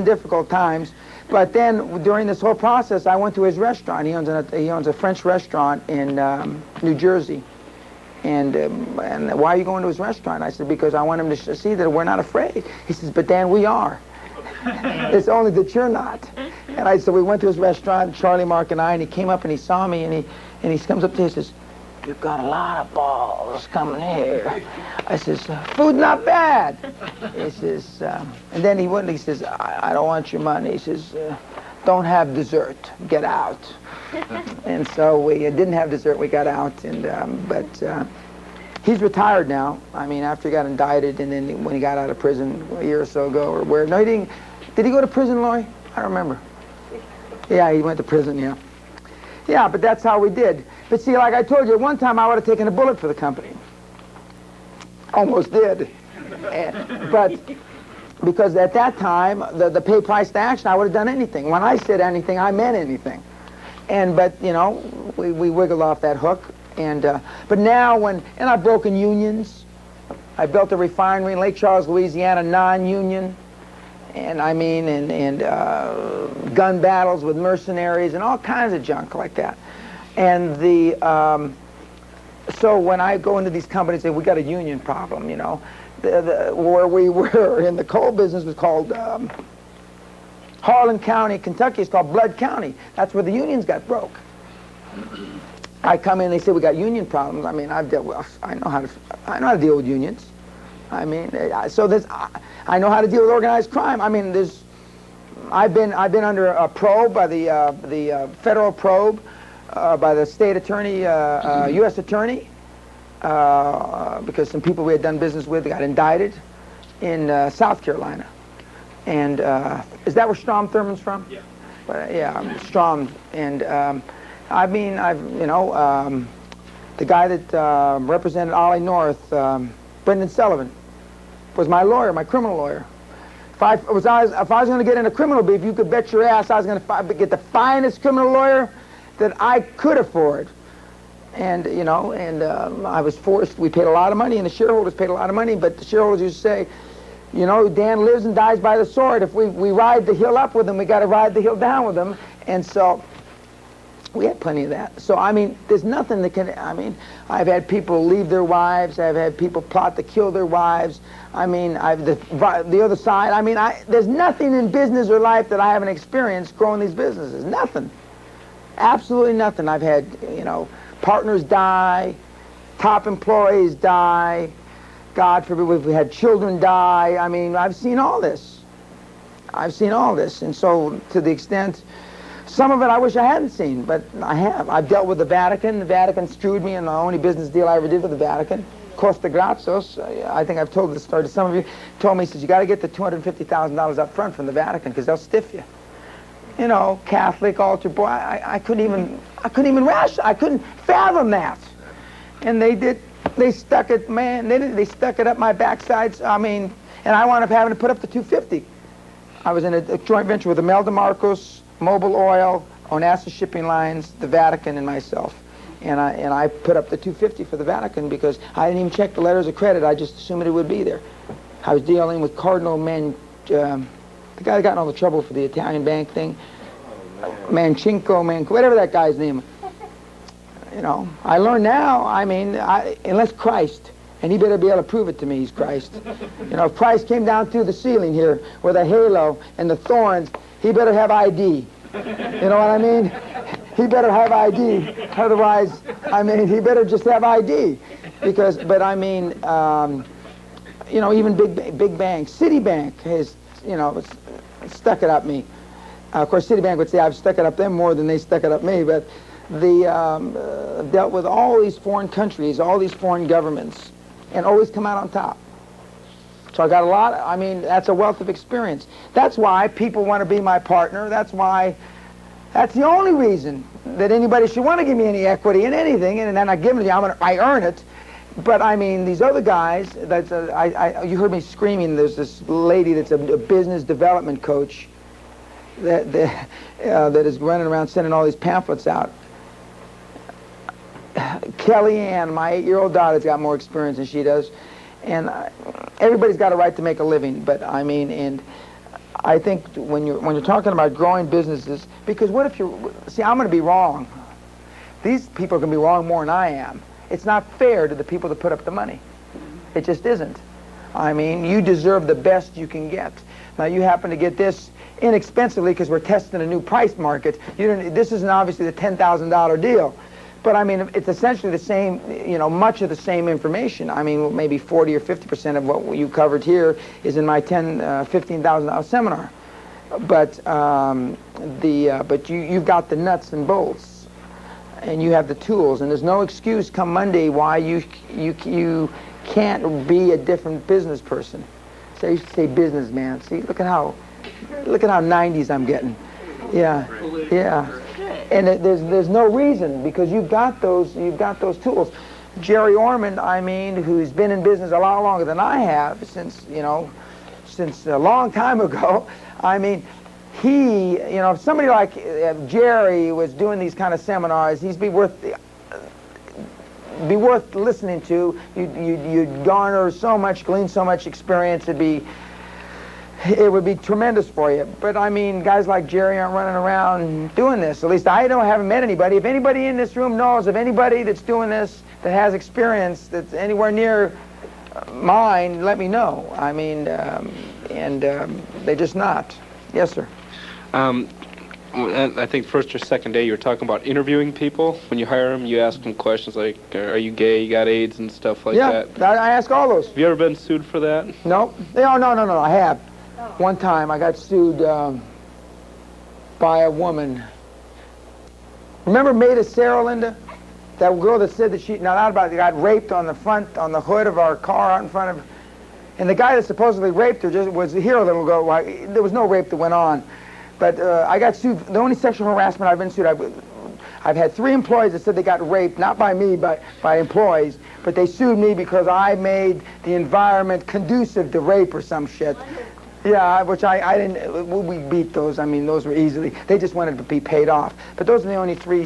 difficult times. But then, during this whole process, I went to his restaurant. He owns a French restaurant in New Jersey. And why are you going to his restaurant? I said, because I want him to see that we're not afraid. He says, but Dan, we are. It's only that you're not. And I said, we went to his restaurant, Charlie, Mark, and I, and he came up and he saw me, and he comes up to me and says, you've got a lot of balls coming here. I says, food not bad. He says, and then he says, I don't want your money. He says, don't have dessert, get out. And so we didn't have dessert, we got out, and but he's retired now. I mean, after he got indicted, and then when he got out of prison a year or so ago, or where, no, he didn't. Did he go to prison, Laurie? I don't remember. Yeah, he went to prison, yeah. Yeah, but that's how we did. But see, like I told you, at one time I would have taken a bullet for the company. Almost did. But because at that time, the pay price to action, I would have done anything. When I said anything, I meant anything. But, you know, we wiggled off that hook. But now and I've broken unions. I built a refinery in Lake Charles, Louisiana, non-union. And I mean, gun battles with mercenaries and all kinds of junk like that. And so when I go into these companies and say, we got a union problem, you know, where we were in the coal business was called Harlan County, Kentucky. It's called Blood County. That's where the unions got broke. I come in, they say we got union problems. I mean, I know how to deal with unions. I mean, so I know how to deal with organized crime. I mean, I've been under a probe by the federal probe by the state attorney, U.S. attorney, because some people we had done business with got indicted in South Carolina. And is that where Strom Thurmond's from? Yeah. Yeah, Strom. And I mean, the guy that represented Ollie North, Brendan Sullivan, was my lawyer, my criminal lawyer. If I was going to get in a criminal beef, you could bet your ass I was going to get the finest criminal lawyer that I could afford. And, you know, I was forced, we paid a lot of money, and the shareholders paid a lot of money, but the shareholders used to say, you know, Dan lives and dies by the sword. If we ride the hill up with him, we got to ride the hill down with him. And so we had plenty of that. So, I mean, there's nothing that can, I mean, I've had people leave their wives. I've had people plot to kill their wives. I mean, the other side. I mean, there's nothing in business or life that I haven't experienced growing these businesses. Nothing. Absolutely nothing. I've had, you know, partners die, top employees die, God forbid we've had children die. I mean, I've seen all this. I've seen all this. And so, to the extent, some of it I wish I hadn't seen, but I have. I've dealt with the Vatican. The Vatican screwed me, and the only business deal I ever did with the Vatican, Costa Grazos, I think I've told this story to some of you, told me, he says, you got to get the $250,000 up front from the Vatican because they'll stiff you. You know, Catholic altar boy, I couldn't fathom that. And they stuck it, man, they stuck it up my backside. I mean, and I wound up having to put up the $250. I was in a joint venture with Imelda Marcos, Mobil Oil, Onassa Shipping Lines, the Vatican, and myself. And I put up the $250 for the Vatican because I didn't even check the letters of credit. I just assumed it would be there. I was dealing with Cardinal the guy that got in all the trouble for the Italian bank thing. Manchinko, whatever that guy's name. You know, I learn now, I mean, unless Christ, and he better be able to prove it to me he's Christ. You know, if Christ came down through the ceiling here with a halo and the thorns, he better have ID. You know what I mean? He better have ID. Otherwise, I mean, he better just have ID, because. But I mean, you know, even big banks, Citibank has, you know, stuck it up me. Of course, Citibank would say I've stuck it up them more than they stuck it up me, but the dealt with all these foreign countries, all these foreign governments, and always come out on top. So I got a lot, I mean, that's a wealth of experience. That's why people want to be my partner. That's the only reason that anybody should want to give me any equity in anything, and then I give it to you, I earn it. But I mean, these other guys, you heard me screaming, there's this lady that's a business development coach that is running around sending all these pamphlets out. Kellyanne, my 8-year-old daughter's got more experience than she does. And everybody's got a right to make a living, but I mean, and I think when you're talking about growing businesses, because what if see, I'm going to be wrong. These people are going to be wrong more than I am. It's not fair to the people that put up the money. It just isn't. I mean, you deserve the best you can get. Now, you happen to get this inexpensively because we're testing a new price market. This isn't obviously the $10,000 deal. But I mean, it's essentially the same, you know, much of the same information. I mean, maybe 40 or 50% of what you covered here is in my $15,000 seminar. But you've got the nuts and bolts, and you have the tools, and there's no excuse come Monday why you can't be a different business person. So I used to say businessman. See, look at how 90s I'm getting. Yeah, yeah. And there's no reason, because you've got those tools. Jerry Orman, I mean, who's been in business a lot longer than I have, since a long time ago. I mean, if somebody like Jerry was doing these kind of seminars, he'd be worth listening to. You'd garner so much, glean so much experience. It would be tremendous for you. But I mean, guys like Jerry aren't running around doing this. At least I haven't met anybody. If anybody in this room knows of anybody that's doing this, that has experience, that's anywhere near mine, let me know. I mean, they're just not. Yes, sir. I think first or second day you were talking about interviewing people. When you hire them, you ask them questions like, are you gay, you got AIDS, and stuff like that. Yeah, I ask all those. Have you ever been sued for that? No. No, I have. One time I got sued by a woman. Remember Maida Sarah, Linda? That girl that said that she got raped on the hood of our car out in front of, and the guy that supposedly raped her was here a little ago. There was no rape that went on, but I got sued. The only sexual harassment I've been sued, I've had 3 employees that said they got raped, not by me, but by employees, but they sued me because I made the environment conducive to rape or some shit. Yeah, which I didn't, we beat those. I mean, those were easily, they just wanted to be paid off. But those are the only 3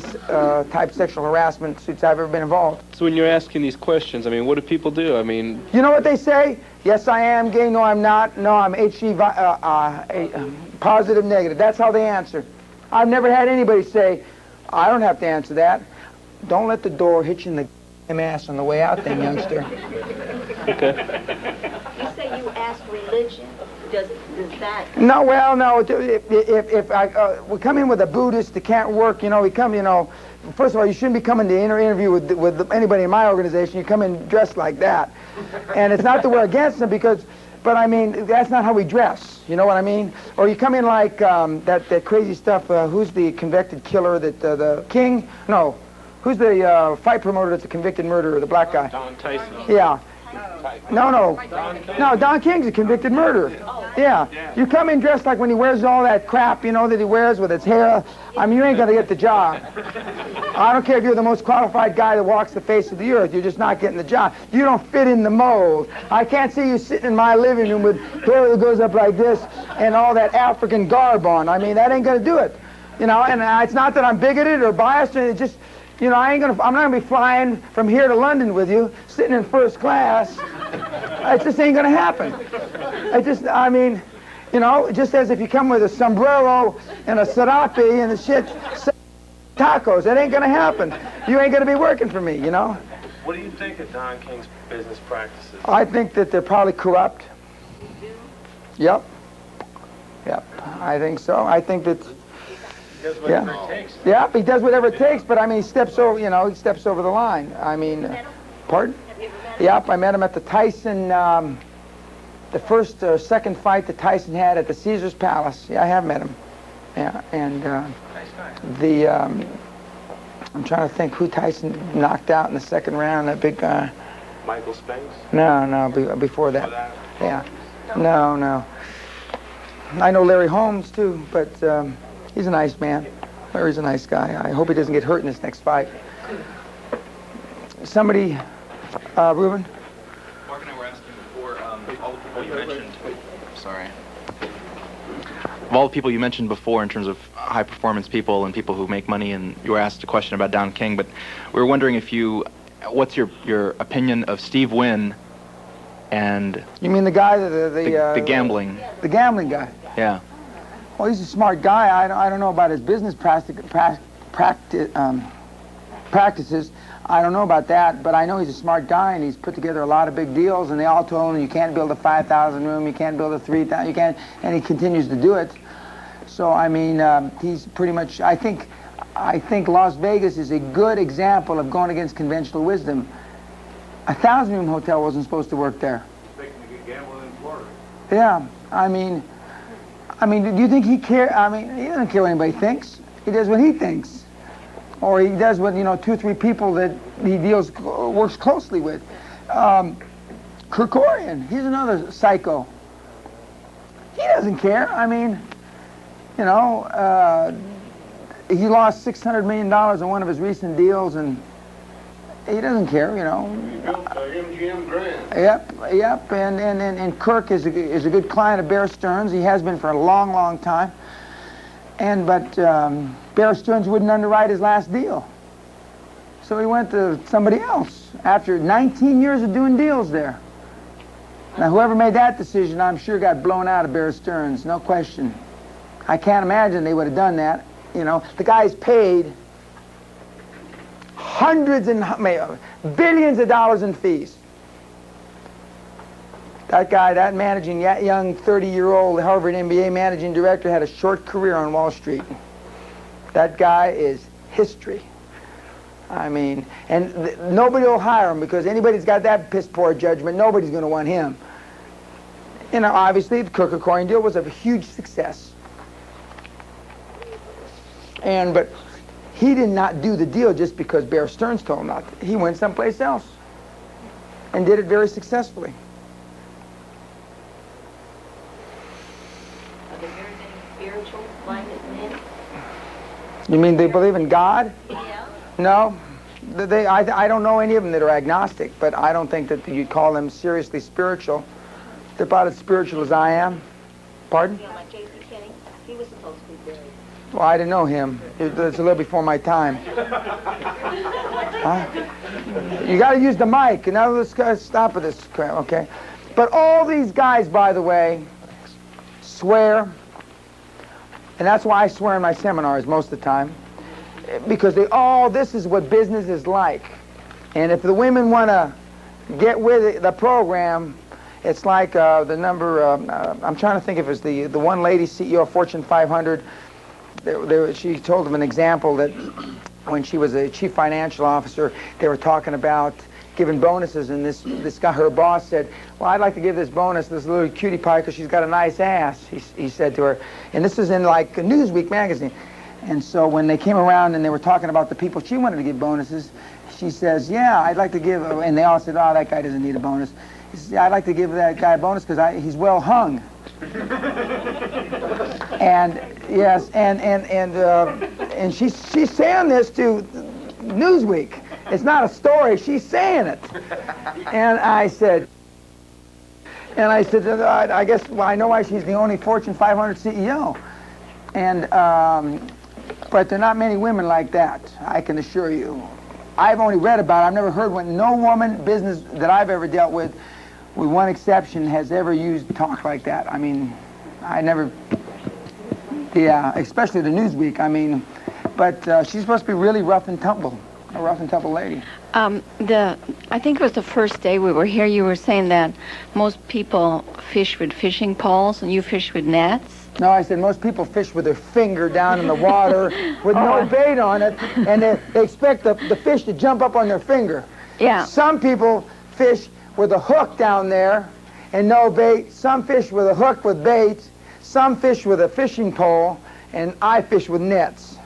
type sexual harassment suits I've ever been involved. So when you're asking these questions, I mean, what do people do? I mean... You know what they say? Yes, I am gay. No, I'm not. No, I'm HIV positive, negative. That's how they answer. I've never had anybody say, I don't have to answer that. Don't let the door hit you in the ass on the way out then, youngster. Okay. You say you ask religion. Does that... No, well, no. If we come in with a Buddhist that can't work, first of all, you shouldn't be coming to interview with anybody in my organization. You come in dressed like that. And it's not that we're against them, but I mean, that's not how we dress. You know what I mean? Or you come in like that crazy stuff. Who's the convicted killer the King? No. Who's the fight promoter that's a convicted murderer, the black guy? Don Tyson. Yeah. No, Don King's a convicted murderer. Yeah. You come in dressed like when he wears all that crap, that he wears with his hair. I mean, you ain't going to get the job. I don't care if you're the most qualified guy that walks the face of the earth. You're just not getting the job. You don't fit in the mold. I can't see you sitting in my living room with hair that goes up like this and all that African garb on. I mean, that ain't going to do it. And it's not that I'm bigoted or biased. It's just... I'm not gonna be flying from here to London with you, sitting in first class. It just ain't gonna happen. Just as if you come with a sombrero and a serape and the shit, tacos, that ain't gonna happen. You ain't gonna be working for me, What do you think of Don King's business practices? I think that they're probably corrupt. Yep. I think so. I think that does whatever it takes. Yeah, he does whatever it takes, but I mean, he steps over, you know, he steps over the line. I mean, pardon? Yep, I met him at the Tyson, the first or second fight that Tyson had at the Caesar's Palace. Yeah, I have met him. Yeah, and I'm trying to think who Tyson knocked out in the second round, that big guy. Michael Spinks? No, before that. Yeah. No. I know Larry Holmes, too, but he's a nice man. Larry's a nice guy. I hope he doesn't get hurt in this next fight. Somebody, Ruben? Mark and I were asking before, all the people you mentioned, sorry. Of all the people you mentioned before in terms of high-performance people and people who make money, and you were asked a question about Don King, but we were wondering what's your opinion of Steve Wynn and... You mean the guy, the gambling? The gambling guy? Yeah. Well, he's a smart guy. I don't know about his business practices. I don't know about that, but I know he's a smart guy, and he's put together a lot of big deals, and they all told him you can't build a 5,000 room, you can't build a 3,000, you can't, and he continues to do it. So, I mean, he's pretty much, I think Las Vegas is a good example of going against conventional wisdom. A 1,000-room hotel wasn't supposed to work there. Expecting to get gambling in Florida. Yeah, I mean, do you think he cares? I mean, he doesn't care what anybody thinks. He does what he thinks. Or he does what, 2 or 3 people that he works closely with. Kerkorian, he's another psycho. He doesn't care. I mean, he lost $600 million on one of his recent deals, and he doesn't care, He built MGM Grand. Yep, and Kirk is a good client of Bear Stearns. He has been for a long, long time. But Bear Stearns wouldn't underwrite his last deal. So he went to somebody else after 19 years of doing deals there. Now, whoever made that decision, I'm sure got blown out of Bear Stearns, no question. I can't imagine they would have done that. The guy's paid hundreds and billions of dollars in fees. That guy, that young 30-year-old Harvard MBA managing director had a short career on Wall Street. That guy is history. I mean, and nobody will hire him because anybody's got that piss-poor judgment, nobody's going to want him. Obviously, the Kerkorian deal was a huge success. But he did not do the deal just because Bear Stearns told him not to. He went someplace else and did it very successfully. Are there very many spiritual-minded men? You mean they believe in God? Yeah. No. I don't know any of them that are agnostic, but I don't think that you'd call them seriously spiritual. They're about as spiritual as I am. Pardon? Like J.C. Penney, he was supposed to be buried. Well, I didn't know him. It's a little before my time. Huh? You got to use the mic. Now let's stop with this crap, okay? But all these guys, by the way, swear, and that's why I swear in my seminars most of the time, because this is what business is like. And if the women want to get with the program, it's like the number, I'm trying to think if it's the one lady CEO of Fortune 500, she told them an example that when she was a chief financial officer, they were talking about giving bonuses, and this guy, her boss, said, well, I'd like to give this bonus to this little cutie pie because she's got a nice ass, he said to her. And this is in like Newsweek magazine. And so when they came around and they were talking about the people she wanted to give bonuses, she says, yeah, I'd like to give, and they all said, oh, that guy doesn't need a bonus. He says, yeah, I'd like to give that guy a bonus because he's well hung. And yes, and she's saying this to Newsweek. It's not a story. She's saying it. And I said, I guess, well, I know why she's the only Fortune 500 CEO. But there are not many women like that, I can assure you. I've only read about it. I've never heard no woman business that I've ever dealt with one exception, has ever used talk like that. I mean, I never, yeah, especially the Newsweek. I mean, but she's supposed to be really rough and tumble, a rough and tumble lady. I think it was the first day we were here, you were saying that most people fish with fishing poles and you fish with nets. No, I said most people fish with their finger down in the water with no bait on it, and they expect the fish to jump up on their finger. Yeah. Some people fish with a hook down there and no bait. Some fish with a hook with bait. Some fish with a fishing pole, and I fish with nets.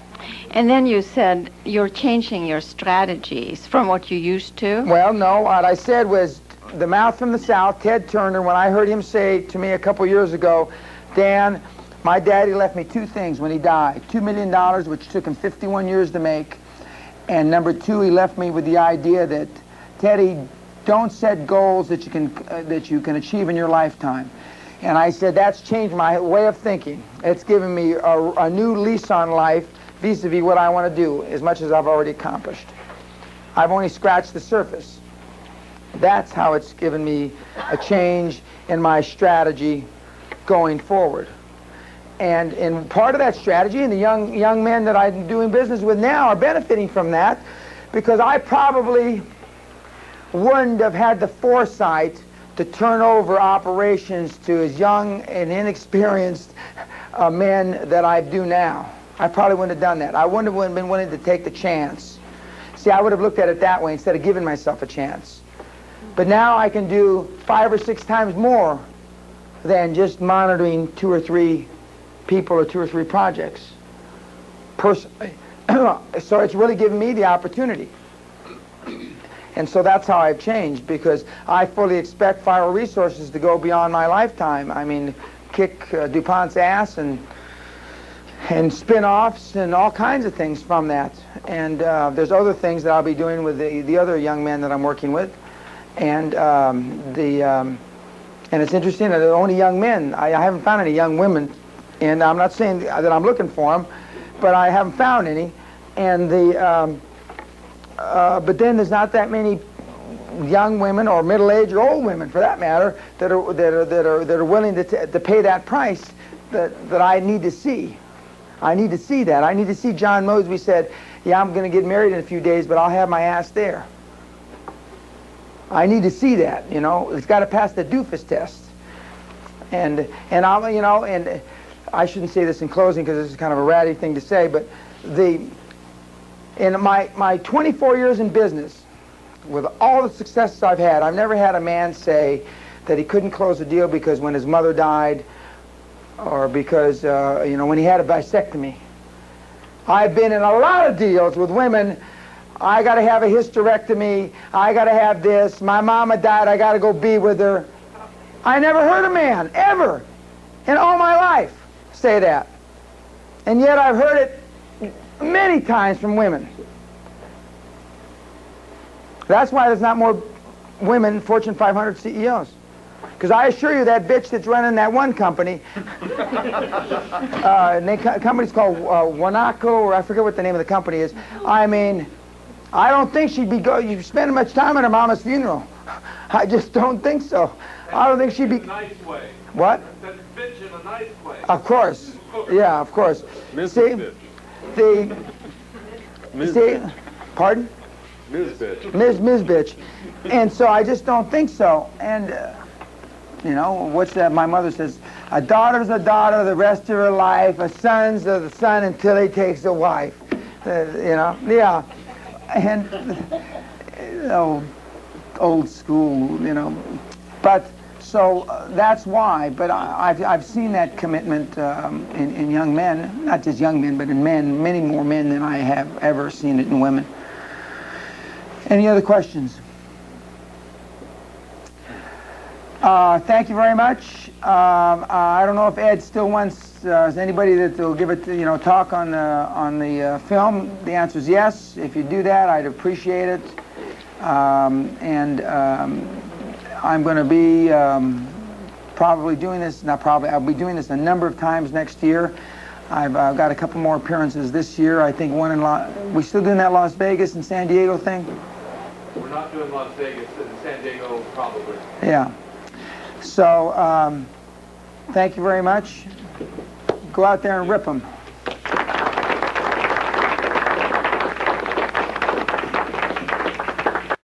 And then you said you're changing your strategies from what you used to. Well, no, what I said was the mouth from the South, Ted Turner, when I heard him say to me a couple years ago, Dan, my daddy left me two things when he died. $2 million, which took him 51 years to make. And number two, he left me with the idea that, Teddy, don't set goals that you can achieve in your lifetime. And I said, that's changed my way of thinking. It's given me a new lease on life vis-a-vis what I want to do, as much as I've already accomplished. I've only scratched the surface. That's how it's given me a change in my strategy going forward. And part of that strategy, and the young men that I'm doing business with now are benefiting from that, because I probably wouldn't have had the foresight to turn over operations to as young and inexperienced men that I do now. I probably wouldn't have done that. I wouldn't have been willing to take the chance. See, I would have looked at it that way instead of giving myself a chance. But now I can do 5 or 6 times more than just monitoring 2 or 3 people or 2 or 3 projects personally. So it's really given me the opportunity. And so that's how I've changed, because I fully expect Fire Resources to go beyond my lifetime. I mean, kick DuPont's ass and spin-offs and all kinds of things from that. And there's other things that I'll be doing with the other young men that I'm working with. And and it's interesting that they're only young men. I haven't found any young women. And I'm not saying that I'm looking for them, but I haven't found any. And but then there's not that many young women, or middle-aged, or old women, for that matter, that are willing to pay that price that I need to see. I need to see that. I need to see John Mosby said, "Yeah, I'm going to get married in a few days, but I'll have my ass there." I need to see that. You know, it's got to pass the doofus test. And I'm, you know, and I shouldn't say this in closing because this is kind of a ratty thing to say, but in my 24 years in business, with all the successes I've had, I've never had a man say that he couldn't close a deal because when his mother died, or because, you know, when he had a vasectomy. I've been in a lot of deals with women. I got to have a hysterectomy. I got to have this. My mama died. I got to go be with her. I never heard a man, ever, in all my life, say that. And yet I've heard it many times from women. That's why there's not more women Fortune 500 CEOs. Because I assure you, that bitch that's running that one company, the company's called Wanako, or I forget what the name of the company is. I mean, I don't think she'd be you spending much time at her mama's funeral. I just don't think so. I don't think she'd be. In a nice way. What? That bitch in a nice way. Of course. Yeah, of course. Mrs. Bitch. See, pardon? Ms. Bitch. Ms. Bitch. And so I just don't think so. And, you know, what's that? My mother says, a daughter's a daughter the rest of her life, a son's a son until he takes a wife. You know, yeah. And, you know, old school, you know. But, so that's why. But I've seen that commitment in young men, not just young men, but in men, many more men than I have ever seen it in women. Any other questions? Thank you very much. I don't know if Ed still wants, is anybody that will give it, you know, talk on the film? The answer is yes. If you do that, I'd appreciate it. I'm going to be probably doing this, not probably, I'll be doing this a number of times next year. I've got a couple more appearances this year. I think one in we still doing that Las Vegas and San Diego thing? We're not doing Las Vegas, and San Diego probably. Yeah. So, thank you very much. Go out there and rip them.